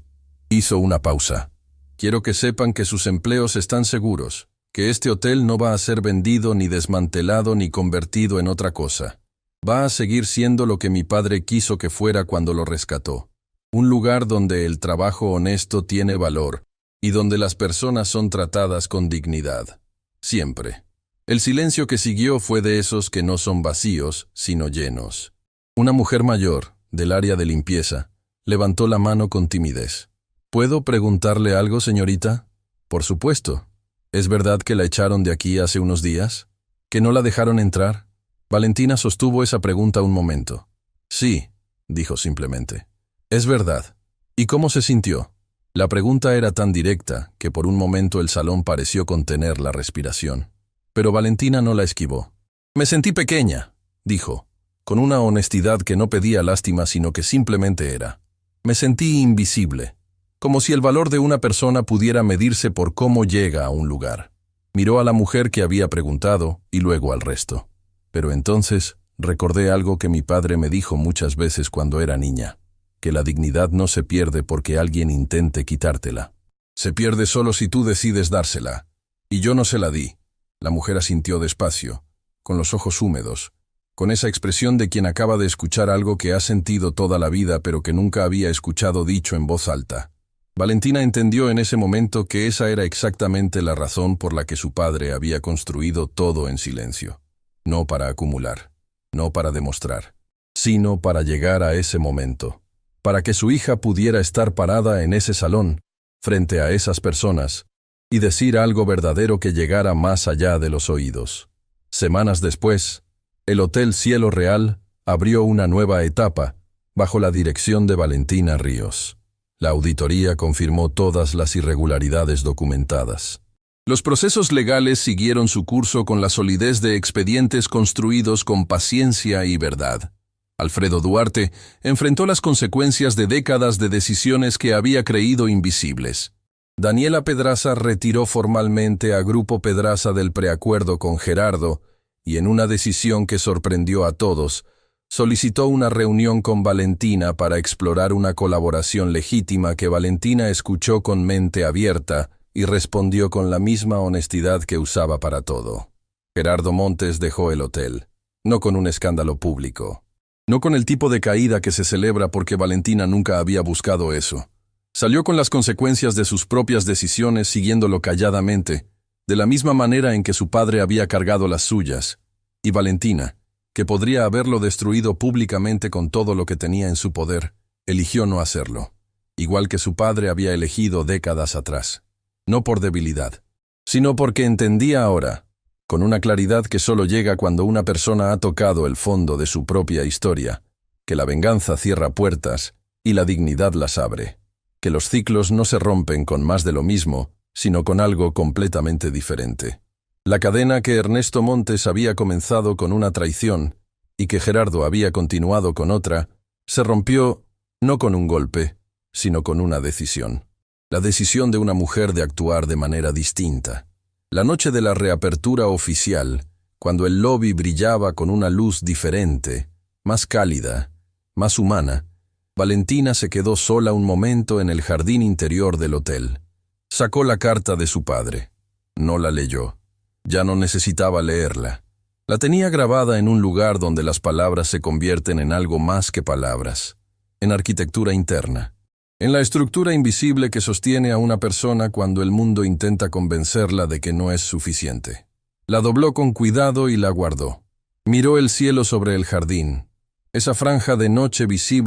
Hizo una pausa. Quiero que sepan que sus empleos están seguros, que este hotel no va a ser vendido ni desmantelado ni convertido en otra cosa. Va a seguir siendo lo que mi padre quiso que fuera cuando lo rescató. Un lugar donde el trabajo honesto tiene valor y donde las personas son tratadas con dignidad. Siempre. El silencio que siguió fue de esos que no son vacíos, sino llenos. Una mujer mayor, del área de limpieza, levantó la mano con timidez. ¿Puedo preguntarle algo, señorita? Por supuesto. ¿Es verdad que la echaron de aquí hace unos días? ¿Que no la dejaron entrar? Valentina sostuvo esa pregunta un momento. Sí, dijo simplemente. Es verdad. ¿Y cómo se sintió? La pregunta era tan directa que por un momento el salón pareció contener la respiración. Pero Valentina no la esquivó. Me sentí pequeña, dijo, con una honestidad que no pedía lástima sino que simplemente era. Me sentí invisible, como si el valor de una persona pudiera medirse por cómo llega a un lugar. Miró a la mujer que había preguntado y luego al resto. Pero entonces recordé algo que mi padre me dijo muchas veces cuando era niña, que la dignidad no se pierde porque alguien intente quitártela. Se pierde solo si tú decides dársela. Y yo no se la di. La mujer asintió despacio, con los ojos húmedos, con esa expresión de quien acaba de escuchar algo que ha sentido toda la vida pero que nunca había escuchado dicho en voz alta. Valentina entendió en ese momento que esa era exactamente la razón por la que su padre había construido todo en silencio. No para acumular, no para demostrar, sino para llegar a ese momento, para que su hija pudiera estar parada en ese salón, frente a esas personas, y decir algo verdadero que llegara más allá de los oídos. Semanas después, el Hotel Cielo Real abrió una nueva etapa bajo la dirección de Valentina Ríos. La auditoría confirmó todas las irregularidades documentadas. Los procesos legales siguieron su curso con la solidez de expedientes construidos con paciencia y verdad. Alfredo Duarte enfrentó las consecuencias de décadas de decisiones que había creído invisibles. Daniela Pedraza retiró formalmente a Grupo Pedraza del preacuerdo con Gerardo y en una decisión que sorprendió a todos, solicitó una reunión con Valentina para explorar una colaboración legítima que Valentina escuchó con mente abierta y respondió con la misma honestidad que usaba para todo. Gerardo Montes dejó el hotel, no con un escándalo público, no con el tipo de caída que se celebra porque Valentina nunca había buscado eso, Salió con las consecuencias de sus propias decisiones siguiéndolo calladamente, de la misma manera en que su padre había cargado las suyas, y Valentina, que podría haberlo destruido públicamente con todo lo que tenía en su poder, eligió no hacerlo, igual que su padre había elegido décadas atrás. No por debilidad, sino porque entendía ahora, con una claridad que solo llega cuando una persona ha tocado el fondo de su propia historia, que la venganza cierra puertas y la dignidad las abre, que los ciclos no se rompen con más de lo mismo, sino con algo completamente diferente. La cadena que Ernesto Montes había comenzado con una traición y que Gerardo había continuado con otra, se rompió no con un golpe, sino con una decisión. La decisión de una mujer de actuar de manera distinta. La noche de la reapertura oficial, cuando el lobby brillaba con una luz diferente, más cálida, más humana, Valentina se quedó sola un momento en el jardín interior del hotel. Sacó la carta de su padre. No la leyó. Ya no necesitaba leerla. La tenía grabada en un lugar donde las palabras se convierten en algo más que palabras, en arquitectura interna, en la estructura invisible que sostiene a una persona cuando el mundo intenta convencerla de que no es suficiente. La dobló con cuidado y la guardó. Miró el cielo sobre el jardín, esa franja de noche visible